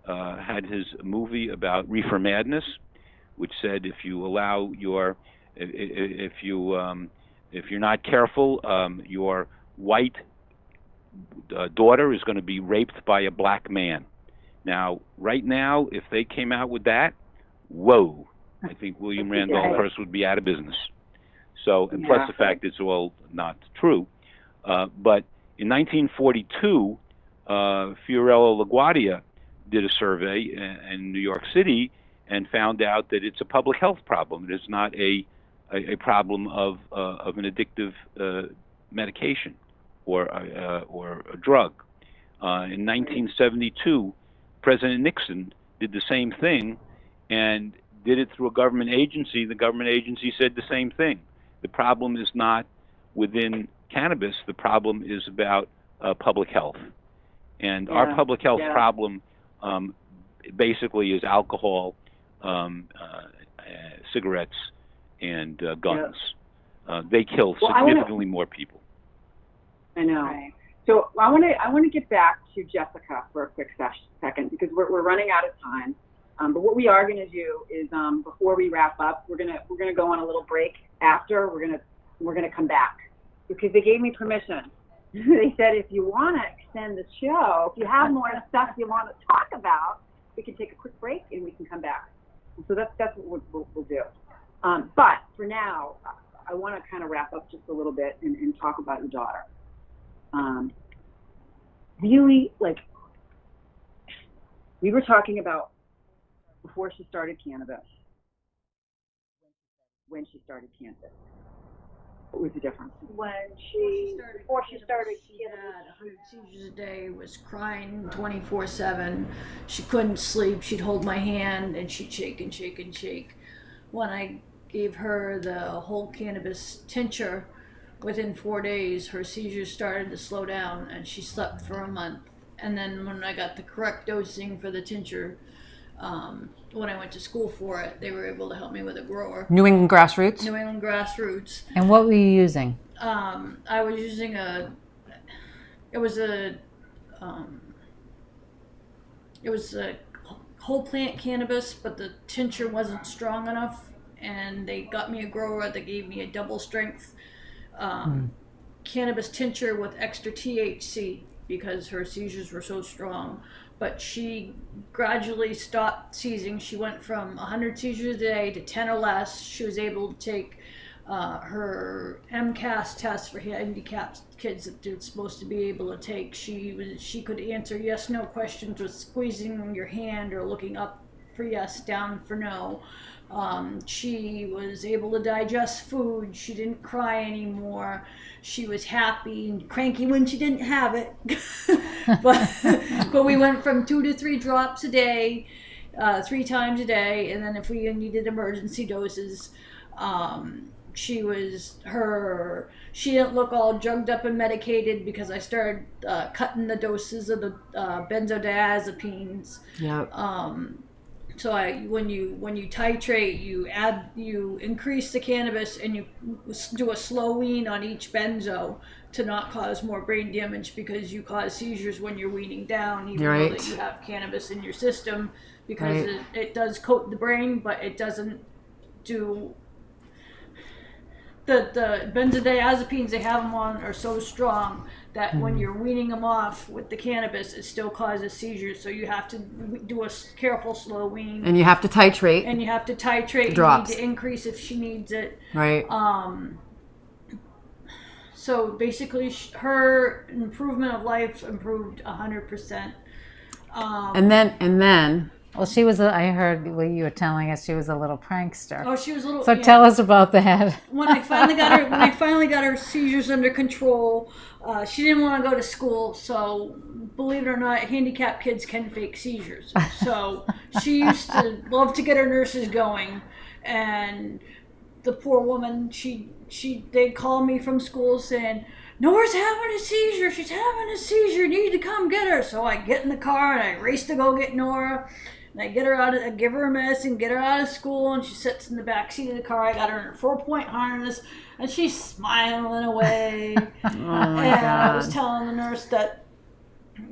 had his movie about reefer madness, which said if you allow your, if you're not careful, your white daughter is going to be raped by a black man. Now, right now, if they came out with that, whoa, I think William Randolph Hearst would be out of business. So, and plus the fact it's all not true. But in 1942, Fiorello LaGuardia did a survey in New York City and found out that it's a public health problem. It is not a problem of an addictive medication or a drug. In 1972, President Nixon did the same thing and did it through a government agency. The government agency said the same thing. The problem is not within cannabis. The problem is about public health. And our public health problem basically is alcohol, cigarettes, and guns. They kill significantly more people. I know. Right. So I want to get back to Jessica for a quick second because we're running out of time. But what we are going to do is before we wrap up, we're gonna go on a little break. After we're gonna come back because they gave me permission. They said if you want to extend the show, if you have more stuff you want to talk about, we can take a quick break and we can come back. So that's what we'll do. But for now, I want to kind of wrap up just a little bit and talk about your daughter. Really, like, we were talking about before she started cannabis, when she started cannabis. What was the difference? Before she started, she had 100 seizures a day, was crying 24/7. She couldn't sleep. She'd hold my hand and she'd shake and shake and shake. When I gave her the whole cannabis tincture, within 4 days, her seizures started to slow down and she slept for a month. And then when I got the correct dosing for the tincture, when I went to school for it, they were able to help me with a grower. New England Grassroots? New England Grassroots. And what were you using? I was using it was a whole plant cannabis, but the tincture wasn't strong enough, and they got me a grower that gave me a double strength cannabis tincture with extra THC because her seizures were so strong. But she gradually stopped seizing. She went from 100 seizures a day to 10 or less. She was able to take her MCAS test for handicapped kids that they're supposed to be able to take. She could answer yes/no questions with squeezing your hand or looking up for yes, down for no. She was able to digest food. She didn't cry anymore. She was happy and cranky when she didn't have it. but we went from 2 to 3 drops a day, 3 times a day, and then if we needed emergency doses, she didn't look all drugged up and medicated because I started cutting the doses of the benzodiazepines. Yeah. So when you titrate, you increase the cannabis and you do a slow wean on each benzo to not cause more brain damage because you cause seizures when you're weaning down, even though that you have cannabis in your system, because it does coat the brain, but it doesn't do. The benzodiazepines they have them on are so strong that when you're weaning them off with the cannabis, it still causes seizures. So you have to do a careful, slow wean. And you have to titrate. And you have to titrate. Drops. You need to increase if she needs it. Right. So basically, her improvement of life improved 100%. And then. Well, she was. I heard what you were telling us. She was a little prankster. Oh, she was a little. So tell us about that. When I finally got her seizures under control, she didn't want to go to school. So, believe it or not, handicapped kids can fake seizures. So she used to love to get her nurses going, and the poor woman, they'd call me from school saying, Nora's having a seizure. She's having a seizure. You need to come get her. So I get in the car and I race to go get Nora. And I get her out. I give her a medicine, get her out of school, and she sits in the back seat of the car. I got her in her 4-point harness, and she's smiling away. Oh my and God. I was telling the nurse that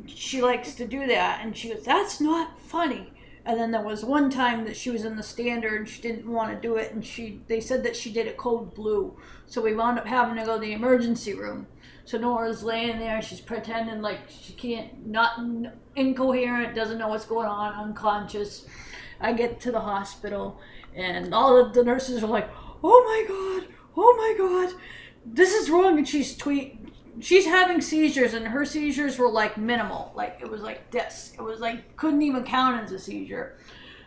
she likes to do that, and she goes, "That's not funny." And then there was one time that she was in the standard and she didn't want to do it, and they said that she did it code blue. So we wound up having to go to the emergency room. So Nora's laying there, she's pretending like she can't, not incoherent, doesn't know what's going on, unconscious. I get to the hospital and all of the nurses are like, oh my God, this is wrong. And she's having seizures, and her seizures were like minimal. Like it was like this. It was like, couldn't even count as a seizure.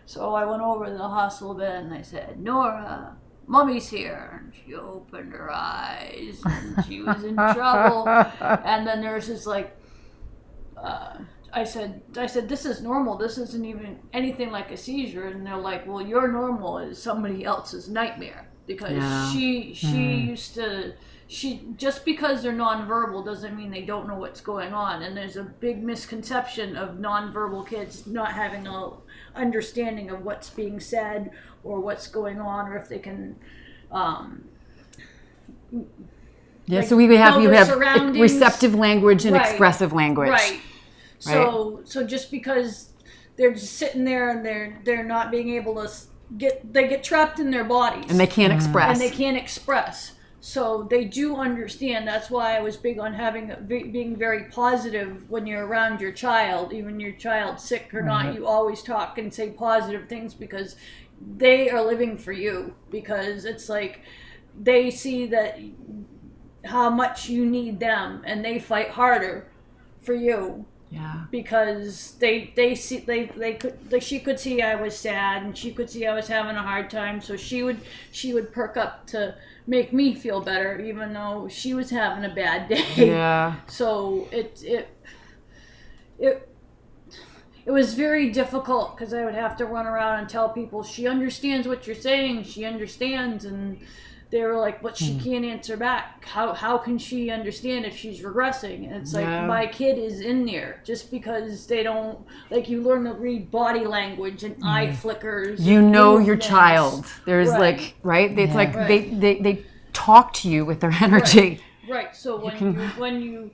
So I went over to the hospital bed and I said, Nora, Mommy's here. And she opened her eyes and she was in trouble. And the nurse is like, I said, this is normal. This isn't even anything like a seizure. And they're like, well, your normal is somebody else's nightmare, because she used to. Just because they're nonverbal doesn't mean they don't know what's going on. And there's a big misconception of nonverbal kids not having a understanding of what's being said or what's going on, or if they can. So you have receptive language and right. expressive language. Right. So just because they're just sitting there and they're not being able to get trapped in their bodies and they can't express. So they do understand. That's why I was big on being very positive when you're around your child, even your child's sick or not. You always talk and say positive things, because they are living for you. Because it's like they see that how much you need them, and they fight harder for you. Yeah. Because she could see I was sad, and she could see I was having a hard time, so she would perk up to make me feel better, even though she was having a bad day. Yeah. So it was very difficult, because I would have to run around and tell people, she understands what you're saying, she understands, and they were like, but she can't answer back. How can she understand if she's regressing? And it's like, my kid is in there. Just because they don't, like, you learn to read body language and eye flickers. You know your child. There's right. It's like they talk to you with their energy. Right. So when you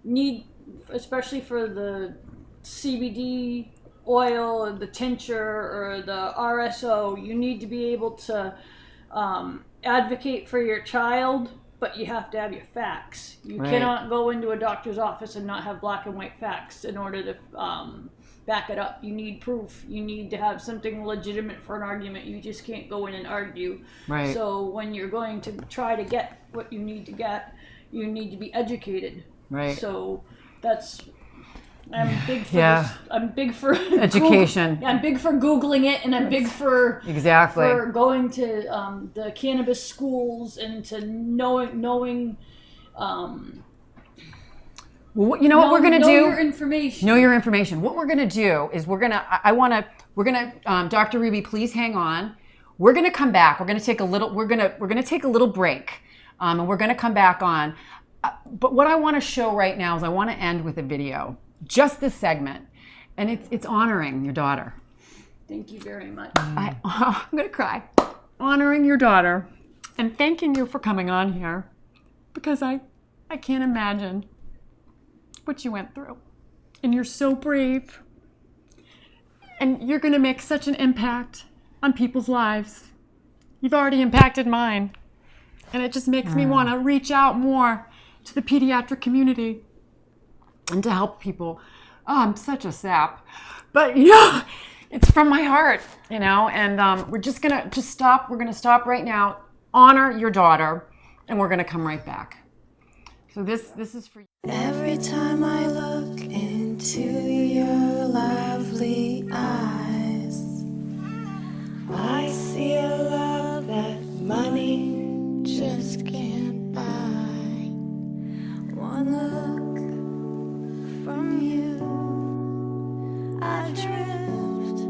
need, especially for the CBD oil or the tincture or the RSO, you need to be able to advocate for your child, but you have to have your facts. You cannot go into a doctor's office and not have black and white facts in order to back it up. You need proof. You need to have something legitimate for an argument. You just can't go in and argue. Right. So when you're going to try to get what you need to get, you need to be educated. Right. So that's. I'm big for education. I'm big for Googling it, and I'm big for going to the cannabis schools and to knowing. Well, you know what we're gonna do? Know your information. Know your information. What we're gonna do is we're gonna Dr. Ruby, please hang on. We're gonna come back. We're gonna take a little. We're gonna take a little break, and we're gonna come back on. But what I want to show right now is I want to end with a video. Just this segment, and it's honoring your daughter. Thank you very much. I'm gonna cry. Honoring your daughter and thanking you for coming on here, because I can't imagine what you went through, and you're so brave, and you're gonna make such an impact on people's lives. You've already impacted mine, and it just makes me want to reach out more to the pediatric community and to help people. Oh, I'm such a sap. But, it's from my heart, and we're just going to stop. We're going to stop right now, honor your daughter, and we're going to come right back. So this is for you. Every time I look into your lovely eyes, I see a love that money just can't buy. One look from you, I drift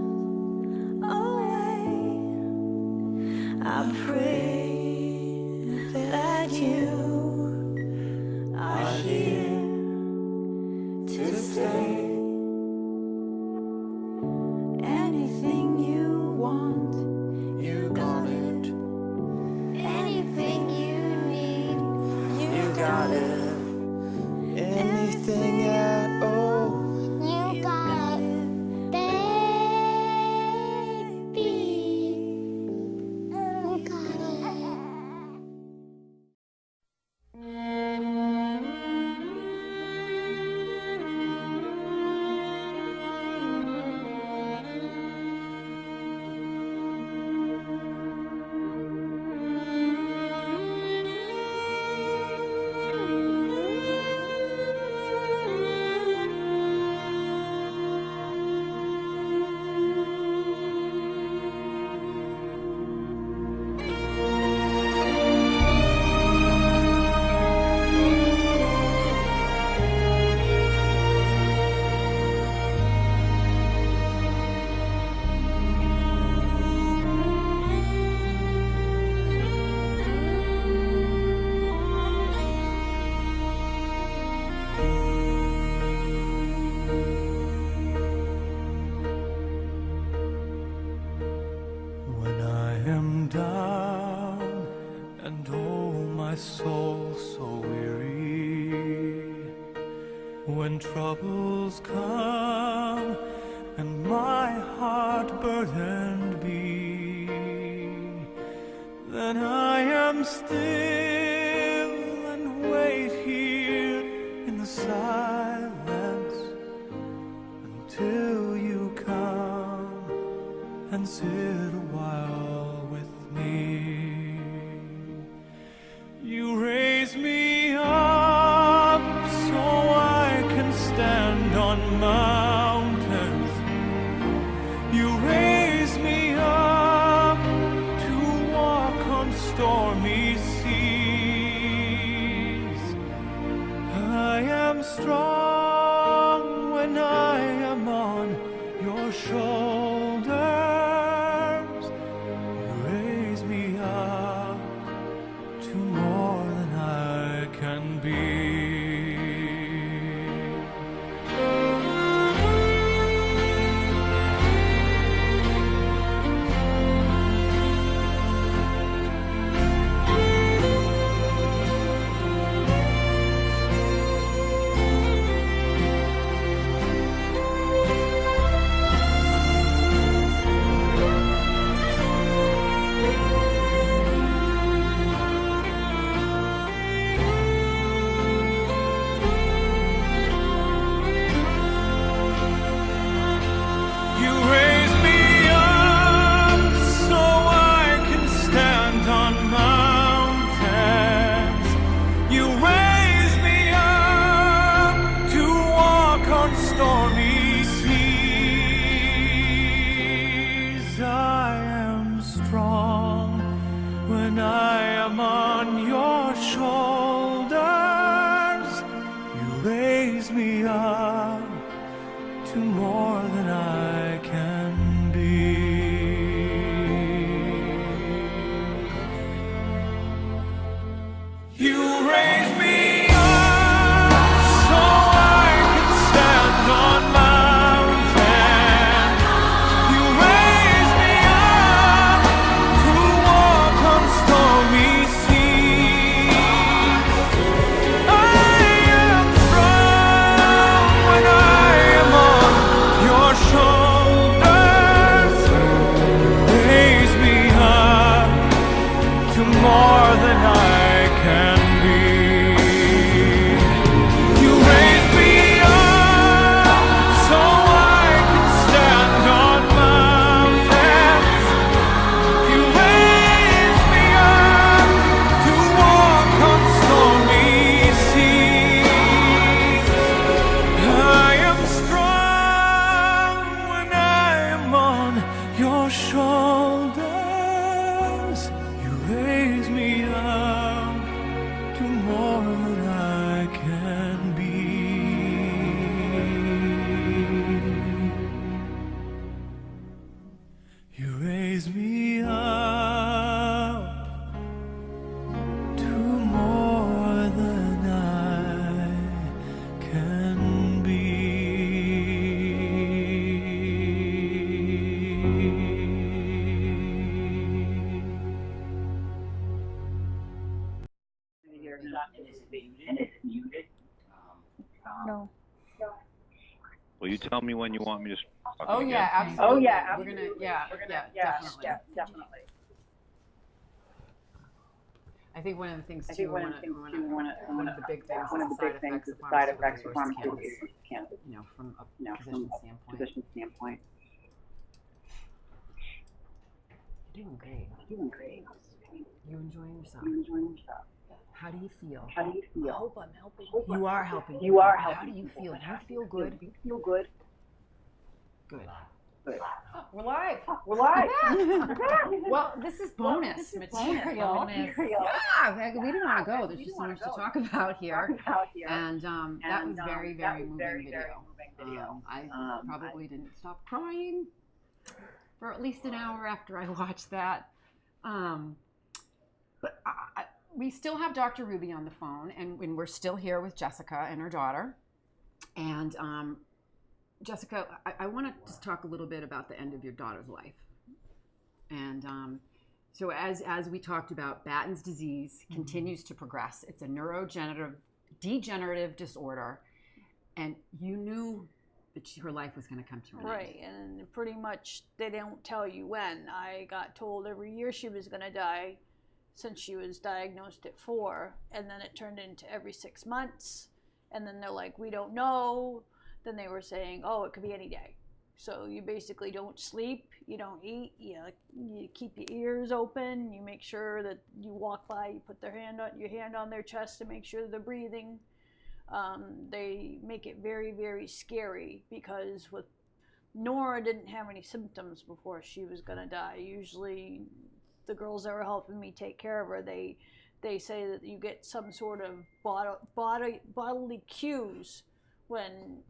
away. I pray that you are here to stay. Anything you want, you got it. Anything you need, you got it. Anything at all, you got it, baby. You got it. my soul so weary when troubles come and my heart burdened be. Then I am still and wait here in the silence until you come and sit a while with me. You raise me up so I can stand on mountains. You raise me up to walk on stormy seas. I am strong when I am on your shoulders. You raise me up to more than I can be. You raise me up so I can stand on mountains. You raise me up to walk on stormy seas. I am strong when I am on your shoulders. You raise me up to more than I can be. You raise me up so I can stand on mountains. You raise me up to walk on stormy seas. I am strong when I am on your shoulders. Raise me up to more than I can be. You raise me up so I can stand on mountains. You raise me up to walk on stormy seas. I am strong when I am on your shoulders. You raise me up to more than I can be. You raise me up to more than I can be. No. Will you tell me when you want me to start talking Oh again? yeah, absolutely. Oh, yeah, We're gonna, absolutely. yeah, definitely. Yeah, definitely. I think one of the things I too, think one of the things too, one of the big things one is of the the side big things effects is of the side effects pharmaceuticals of versus cannabis. pharmaceuticals versus cannabis. You know, from a You know, physician from a standpoint. physician standpoint. You're doing great. You're doing great. You enjoying yourself. You're enjoying yourself. How do you feel? How do you I feel? hope I'm helping. You are helping. You are people. How helping do you people. feel? Do you feel good? Do you feel good? Good. Good. We're live. We're live. Well, this is bonus material. Bonus. Yeah, we didn't want to go. There's just so much to talk about here. And that was very, very moving video. I probably didn't stop crying for at least an hour after I watched that. But we still have Dr. Ruby on the phone, and we're still here with Jessica and her daughter. And Jessica, I want to just talk a little bit about the end of your daughter's life. And So as we talked about, Battens disease continues to progress. It's a degenerative disorder, and you knew that her life was going to come to an end. Right, and pretty much they don't tell you when. I got told every year she was going to die since she was diagnosed at 4, and then it turned into every 6 months, and then they're like, we don't know. Then they were saying, oh, it could be any day. So you basically don't sleep, you don't eat, you keep your ears open, you make sure that you walk by, you put your hand on their chest to make sure they're breathing. They make it very, very scary, because with Nora didn't have any symptoms before she was gonna die. Usually the girls that were helping me take care of her, they say that you get some sort of bodily cues when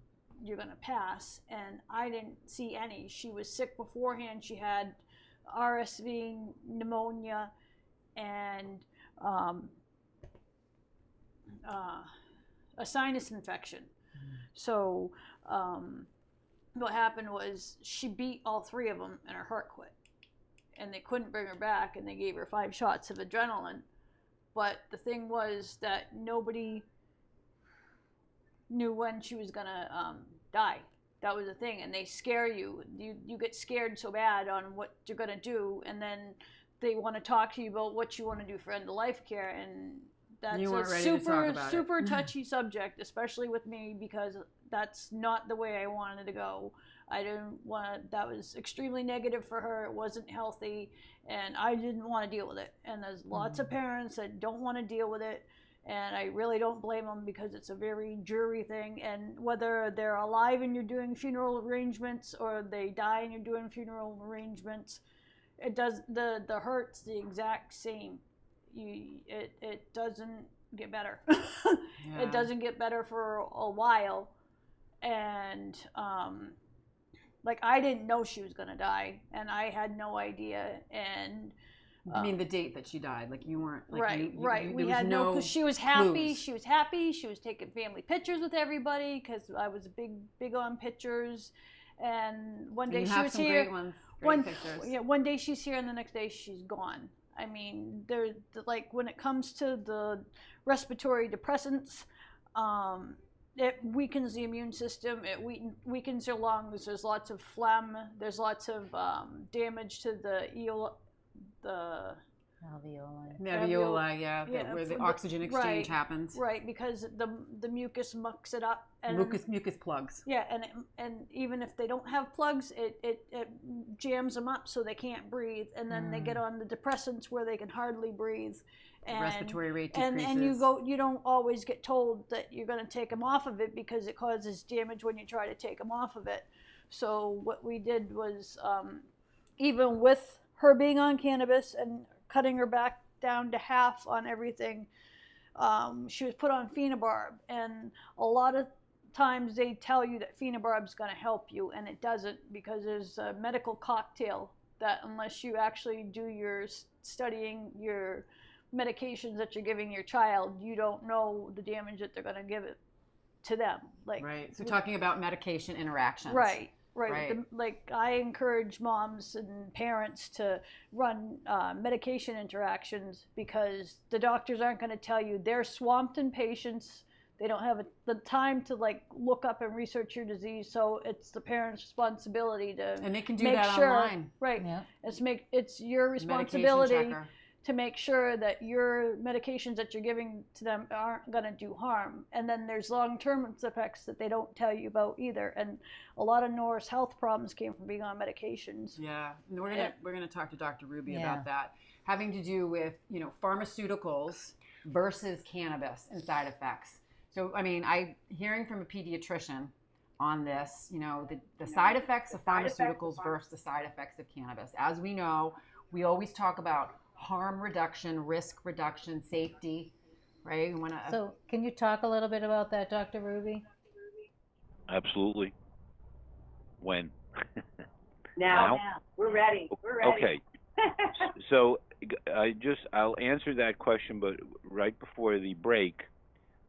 you're going to pass, and I didn't see any. She was sick beforehand. She had RSV, pneumonia, and a sinus infection. So what happened was she beat all 3 of them and her heart quit, and they couldn't bring her back, and they gave her 5 shots of adrenaline. But the thing was that nobody knew when she was gonna die. That was the thing, and they scare you. You get scared so bad on what you're gonna do, and then they want to talk to you about what you want to do for end of life care, and that's a super touchy subject, especially with me, because that's not the way I wanted to go. I didn't want that was extremely negative for her. It wasn't healthy, and I didn't want to deal with it. And there's lots of parents that don't want to deal with it. And I really don't blame them, because it's a very jury thing. And whether they're alive and you're doing funeral arrangements, or they die and you're doing funeral arrangements, it does the hurt's the exact same. It doesn't get better. Yeah. It doesn't get better for a while. And like, I didn't know she was gonna die, and I had no idea. And you mean the date that she died? Like, you weren't like, right. We had no, because she was happy. Clues. She was happy. She was taking family pictures with everybody, because I was big on pictures. And one day she was here. Great ones. Great pictures. Yeah, one day she's here, and the next day she's gone. I mean, like, when it comes to the respiratory depressants, it weakens the immune system. It weakens your lungs. There's lots of phlegm. There's lots of damage to the alveoli, where the oxygen exchange happens. Right, because the mucus mucks it up. And mucus plugs. Yeah, and even if they don't have plugs, it jams them up so they can't breathe, and then they get on the depressants where they can hardly breathe. And respiratory rate decreases. And you don't always get told that you're going to take them off of it, because it causes damage when you try to take them off of it. So what we did was, even with her being on cannabis and cutting her back down to half on everything, she was put on phenobarb. And a lot of times they tell you that phenobarb is going to help you, and it doesn't, because there's a medical cocktail that, unless you actually do your studying your medications that you're giving your child, you don't know the damage that they're going to give it to them. Like, right. So talking about medication interactions. Right. Like, I encourage moms and parents to run medication interactions, because the doctors aren't going to tell you. They're swamped in patients. They don't have the time to, like, look up and research your disease. So it's the parent's responsibility to and they can do that online. Right. Yeah. It's your responsibility to make sure that your medications that you're giving to them aren't going to do harm. And then there's long-term effects that they don't tell you about either. And a lot of Nora's health problems came from being on medications. Yeah, and we're gonna talk to Dr. Ruby about that, having to do with, pharmaceuticals versus cannabis and side effects. So, I mean, hearing from a pediatrician on this, the side effects of pharmaceuticals versus the side effects of cannabis. As we know, we always talk about harm reduction, risk reduction, safety, right? So can you talk a little bit about that, Dr. Ruby? Absolutely. When? Now. We're ready. Okay. So I'll answer that question, but right before the break,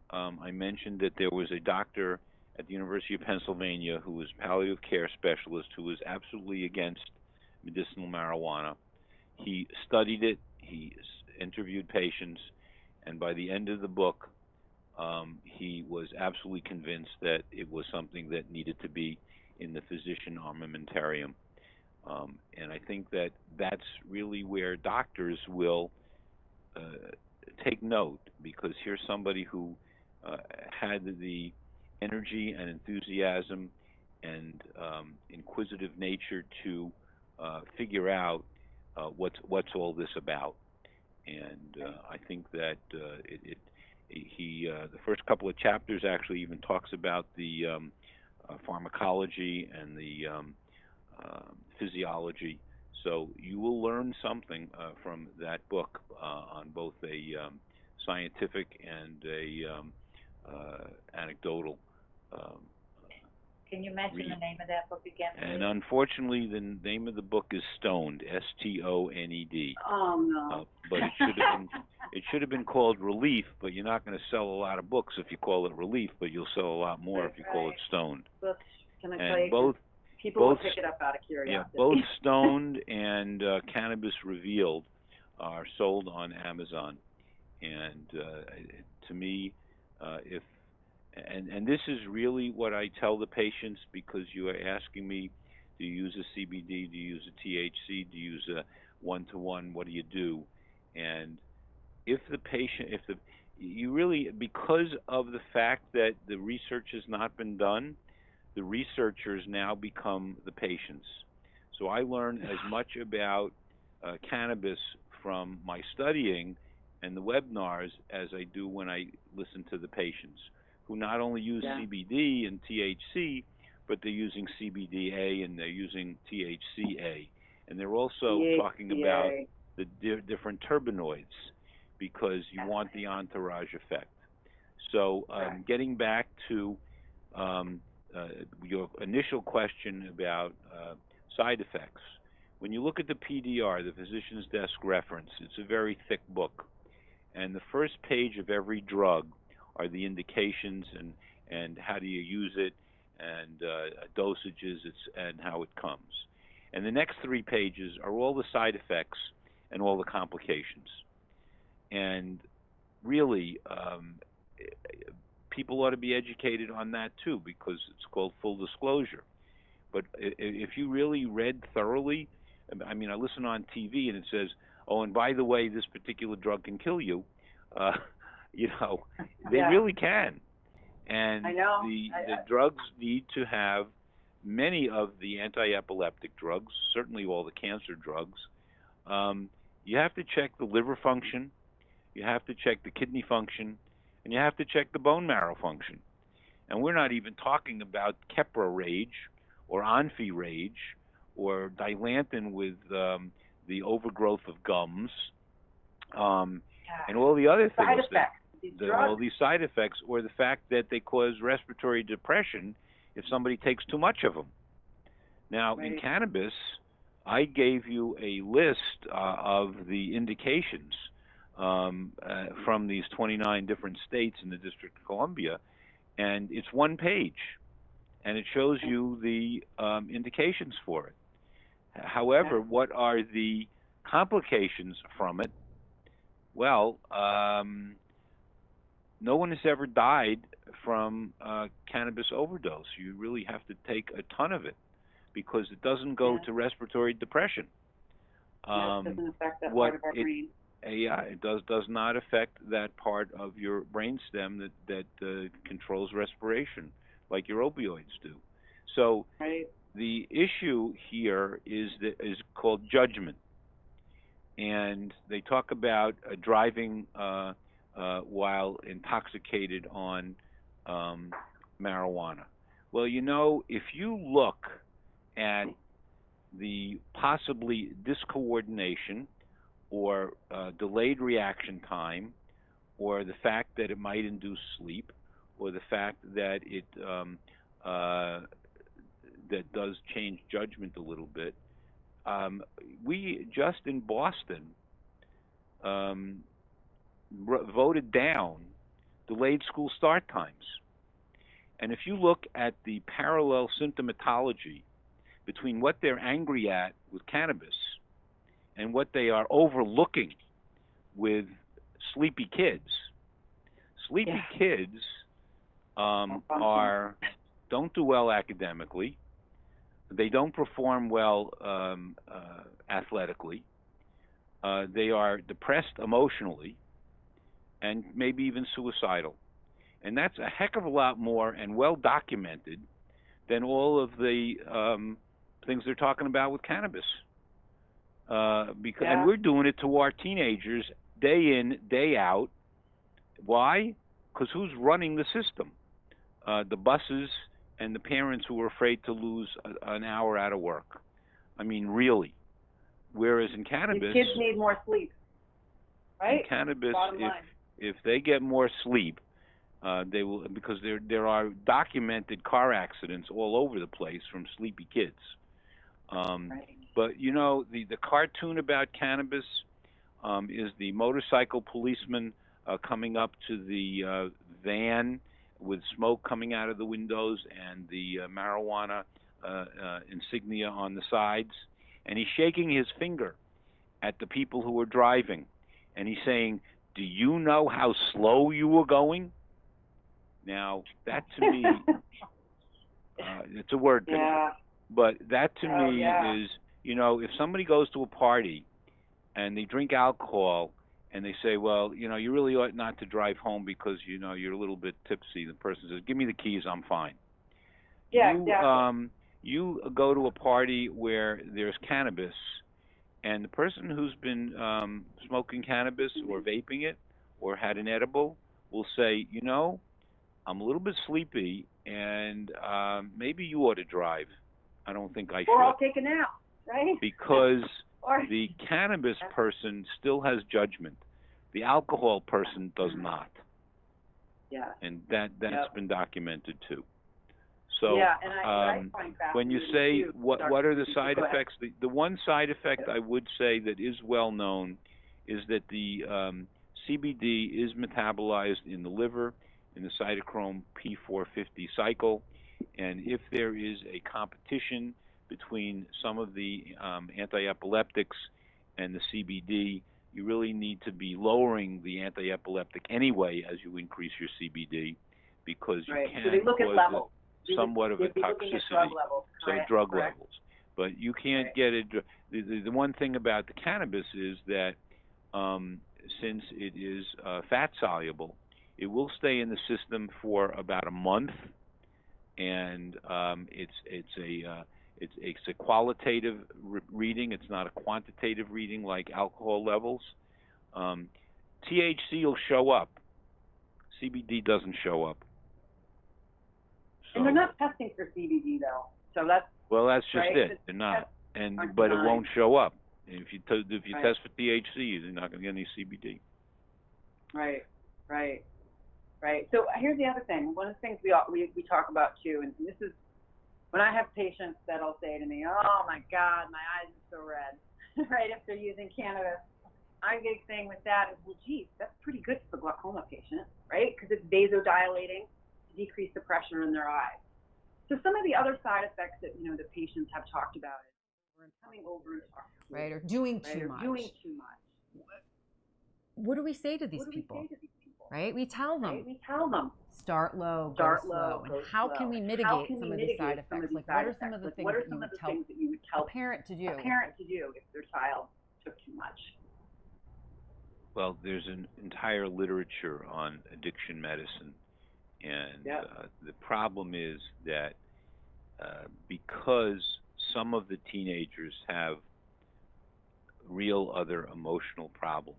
I mentioned that there was a doctor at the University of Pennsylvania who was a palliative care specialist who was absolutely against medicinal marijuana. he studied it, he interviewed patients, and by the end of the book, he was absolutely convinced that it was something that needed to be in the physician armamentarium. And I think that that's really where doctors will take note, because here's somebody who had the energy and enthusiasm and inquisitive nature to figure out what's all this about. And I think that the first couple of chapters actually even talks about the pharmacology and the physiology. So you will learn something from that book on both a scientific and a anecdotal. Can you mention the name of that book again, please? And unfortunately, the name of the book is Stoned, Stoned. Oh no. But it should have been called Relief. But you're not going to sell a lot of books if you call it Relief. But you'll sell a lot more if you call it Stoned. But can I tell And you? People will pick it up out of curiosity. Yeah, both Stoned and Cannabis Revealed are sold on Amazon. And to me, and this is really what I tell the patients, because you are asking me, do you use a CBD, do you use a THC, do you use a one-to-one, what do you do? And if the patient, you really, because of the fact that the research has not been done, the researchers now become the patients. So I learn as much about cannabis from my studying and the webinars as I do when I listen to the patients, who not only use CBD and THC, but they're using CBDA and they're using THCA. And they're also talking about the different terpenoids, because you want the entourage effect. So getting back to your initial question about side effects, when you look at the PDR, the Physician's Desk Reference, it's a very thick book. And the first page of every drug are the indications and how do you use it, and dosages and how it comes. And the next 3 pages are all the side effects and all the complications. And really, people ought to be educated on that too, because it's called full disclosure. But if you really read thoroughly, I mean, I listen on TV and it says, oh, and by the way, this particular drug can kill you. You know, they really can. And the drugs need to have, many of the anti-epileptic drugs, certainly all the cancer drugs, you have to check the liver function, you have to check the kidney function, and you have to check the bone marrow function. And we're not even talking about Keppra rage or Onfi rage or Dilantin with the overgrowth of gums, and all the other things, all these side effects, or the fact that they cause respiratory depression if somebody takes too much of them. Now, in cannabis, I gave you a list of the indications from these 29 different states in the District of Columbia, and it's 1 page, and it shows you the indications for it. However, what are the complications from it? Well, no one has ever died from cannabis overdose. You really have to take a ton of it, because it doesn't go to respiratory depression. It doesn't affect that part of our brain. It does not affect that part of your brainstem that controls respiration, like your opioids do. So the issue here is called judgment, and they talk about driving while intoxicated on marijuana. Well, you know, if you look at the possibly discoordination or delayed reaction time, or the fact that it might induce sleep, or the fact that it that does change judgment a little bit. We just in Boston voted down delayed school start times. And if you look at the parallel symptomatology between what they're angry at with cannabis and what they are overlooking with sleepy kids. Sleepy kids don't do well academically. They don't perform well athletically. They are depressed emotionally, and maybe even suicidal. And that's a heck of a lot more and well documented than all of the things they're talking about with cannabis. And we're doing it to our teenagers day in, day out. Why? Because who's running the system? The buses and the parents who are afraid to lose an hour out of work. I mean, really. Whereas in cannabis, these kids need more sleep, right? In cannabis, if they get more sleep, they will, because there are documented car accidents all over the place from sleepy kids. But you know, the cartoon about cannabis is the motorcycle policeman coming up to the van with smoke coming out of the windows and the marijuana insignia on the sides, and he's shaking his finger at the people who are driving, and he's saying, "Do you know how slow you were going?" Now, that to me, it's a word picture, but that to me is, you know, if somebody goes to a party and they drink alcohol and they say, well, you know, you really ought not to drive home because, you know, you're a little bit tipsy. The person says, give me the keys, I'm fine. You go to a party where there's cannabis, and the person who's been smoking cannabis or vaping it or had an edible will say, you know, I'm a little bit sleepy, and maybe you ought to drive. I don't think I should. Or I'll take a nap, right? Because the cannabis person still has judgment. The alcohol person does not. Yeah. And that's been documented too. So and I find when you say what are the side effects, the one side effect I would say that is well known is that the CBD is metabolized in the liver in the cytochrome P450 cycle, and if there is a competition between some of the anti-epileptics and the CBD, you really need to be lowering the anti-epileptic anyway as you increase your CBD, because you can cause somewhat of a toxicity, drug levels. But you can't get it. The one thing about the cannabis is that since it is fat soluble, it will stay in the system for about a month, and it's a qualitative reading. It's not a quantitative reading like alcohol levels. THC will show up. CBD doesn't show up. So, and they're not testing for CBD though. So that's just it. They're not, but it won't show up. And if you test for THC, you're not going to get any CBD. Right. So here's the other thing. One of the things we talk about too, and this is when I have patients that'll say to me, "Oh my God, my eyes are so red," right? If they're using cannabis, my big thing with that is, well, geez, that's pretty good for the glaucoma patient, right? Because it's vasodilating to decrease the pressure in their eyes. So some of the other side effects that the patients have talked about is coming over and talking, right, or doing too much. What do we say to these people? Right? We tell them. Start low, go slow. And how can we mitigate some of these side effects? Like, what are some of the things that you would tell a parent to do if their child took too much? Well, there's an entire literature on addiction medicine, and the problem is that because some of the teenagers have real other emotional problems,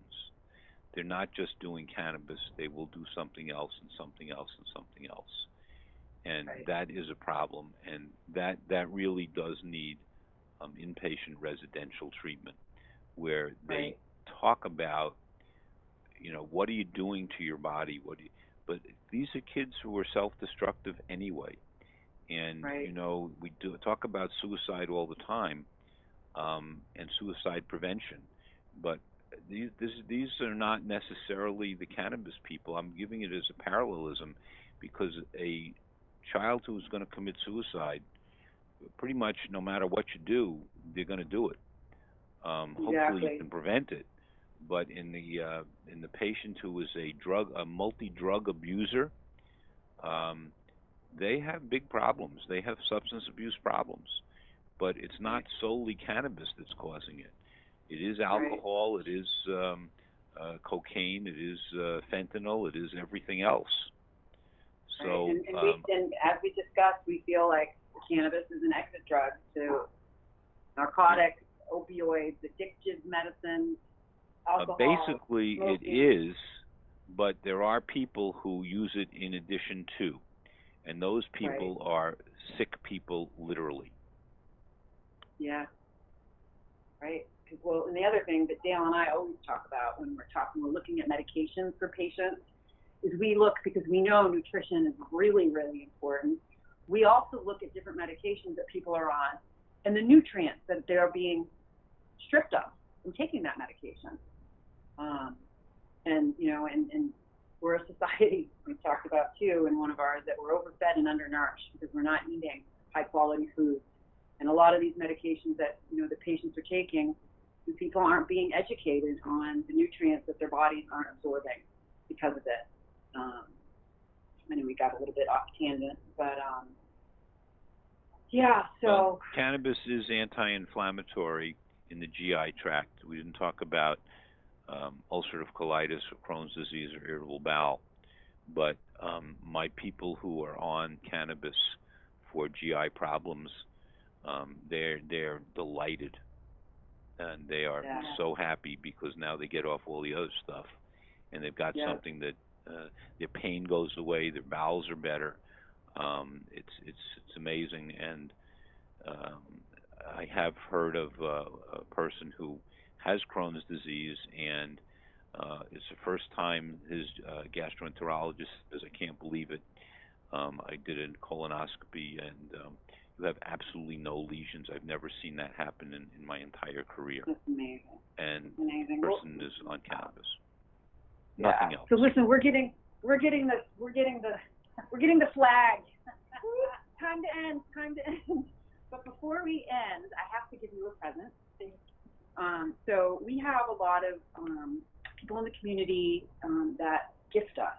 they're not just doing cannabis, they will do something else and something else and something else. And that is a problem, and that really does need inpatient residential treatment, where they talk about, what are you doing to your body? But these are kids who are self-destructive anyway. And, we do talk about suicide all the time, and suicide prevention, but these are not necessarily the cannabis people. I'm giving it as a parallelism because a child who's going to commit suicide, pretty much no matter what you do, they're going to do it. Hopefully you can prevent it. But in the patient who is a multi-drug abuser, they have big problems. They have substance abuse problems, but it's not solely cannabis that's causing it. It is alcohol. It is cocaine. It is fentanyl. It is everything else. So, and as we discussed, we feel like cannabis is an exit drug to narcotics, opioids, addictive medicines, alcohol. Basically, smoking. It is, but there are people who use it in addition to, and those people are sick people, literally. Yeah. Right. Well, and the other thing that Dale and I always talk about when we're looking at medications for patients is we look, because we know nutrition is really, really important. We also look at different medications that people are on and the nutrients that they're being stripped of from taking that medication. And we're a society, we talked about too in one of ours, that we're overfed and undernourished because we're not eating high quality food. And a lot of these medications that, the patients are taking, the people aren't being educated on the nutrients that their bodies aren't absorbing because of it. I know we got a little bit off tangent, but yeah, so. Well, cannabis is anti-inflammatory in the GI tract. We didn't talk about ulcerative colitis or Crohn's disease or irritable bowel, but my people who are on cannabis for GI problems, they're delighted, and they are so happy because now they get off all the other stuff, and they've got something that their pain goes away, their bowels are better. It's amazing, and I have heard of a person who has Crohn's disease, and it's the first time his gastroenterologist says, "I can't believe it. I did a colonoscopy, and you have absolutely no lesions. I've never seen that happen in my entire career." That's amazing. And amazing. the person is on cannabis. Yeah. Nothing else. So listen, we're getting the flag. Time to end. But before we end, I have to give you a present. So we have a lot of people in the community that gift us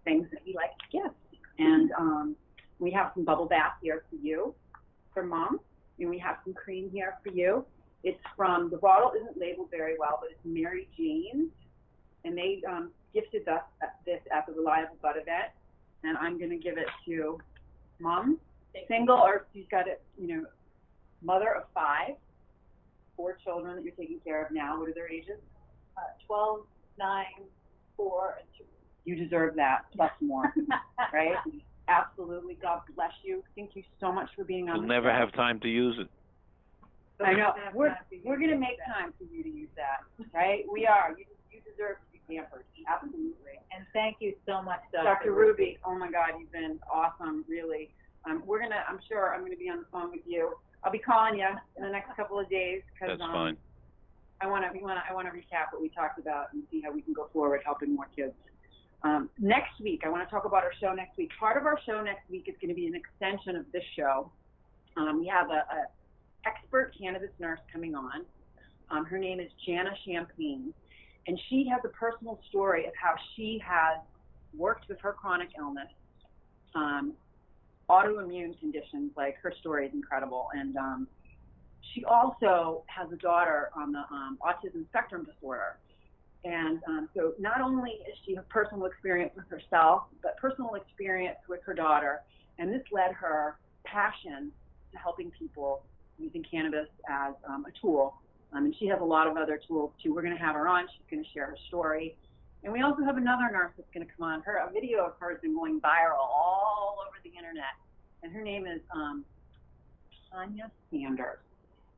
things that we like to gift. And we have some bubble bath here for you, for Mom, and we have some cream here for you. It's from, the bottle isn't labeled very well, but it's Mary Jane's, and they gifted us this at the Reliable Bud event, and I'm going to give it to Mom, single, or she's got it, mother of 4 children that you're taking care of now. What are their ages? 12, 9, 4, and 2. You deserve that, plus more, right? Absolutely. God bless you. Thank you so much for being on the show. You'll never have time to use it. I know. We're going to make time for you to use that, right? We are. You deserve to be pampered. Absolutely. And thank you so much, Dr. Ruby. Oh my God, you've been awesome, really. I'm sure I'm going to be on the phone with you. I'll be calling you in the next couple of days because That's fine. I want to recap what we talked about and see how we can go forward helping more kids. Next week, I want to talk about our show next week. Part of our show next week is going to be an extension of this show. We have a expert cannabis nurse coming on. Her name is Jana Champagne, and she has a personal story of how she has worked with her chronic illness, autoimmune conditions. Like, her story is incredible, and she also has a daughter on the autism spectrum disorder. And so not only is she a personal experience with herself, but personal experience with her daughter. And this led her passion to helping people using cannabis as a tool. And she has a lot of other tools too. We're going to have her on. She's going to share her story. And we also have another nurse that's going to come on. A video of her has been going viral all over the internet. And her name is Tanya Sanders.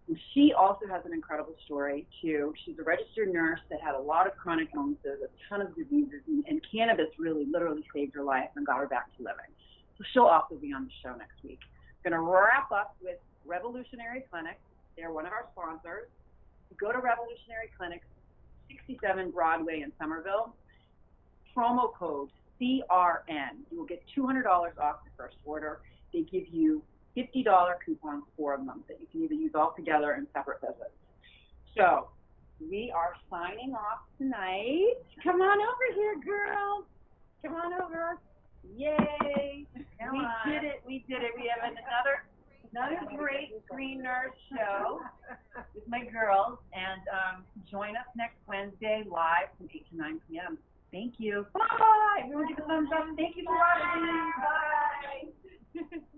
And she also has an incredible story too. She's a registered nurse that had a lot of chronic illnesses, a ton of diseases, and cannabis really literally saved her life and got her back to living. So she'll also be on the show next week. Going to wrap up with Revolutionary Clinics. They're one of our sponsors. Go to Revolutionary Clinics, 67 Broadway in Somerville. Promo code CRN. You will get $200 off the first order. They give you $50 coupons, 4 of them, that you can either use all together in separate visits. So we are signing off tonight. Come on over here, girls. Come on over. Yay. We did it. We did it. We have another great Green Nurse show with my girls. And join us next Wednesday live from 8 to 9 p.m. Thank you. Bye. Everyone give a thumbs up. Thank you for watching. Bye.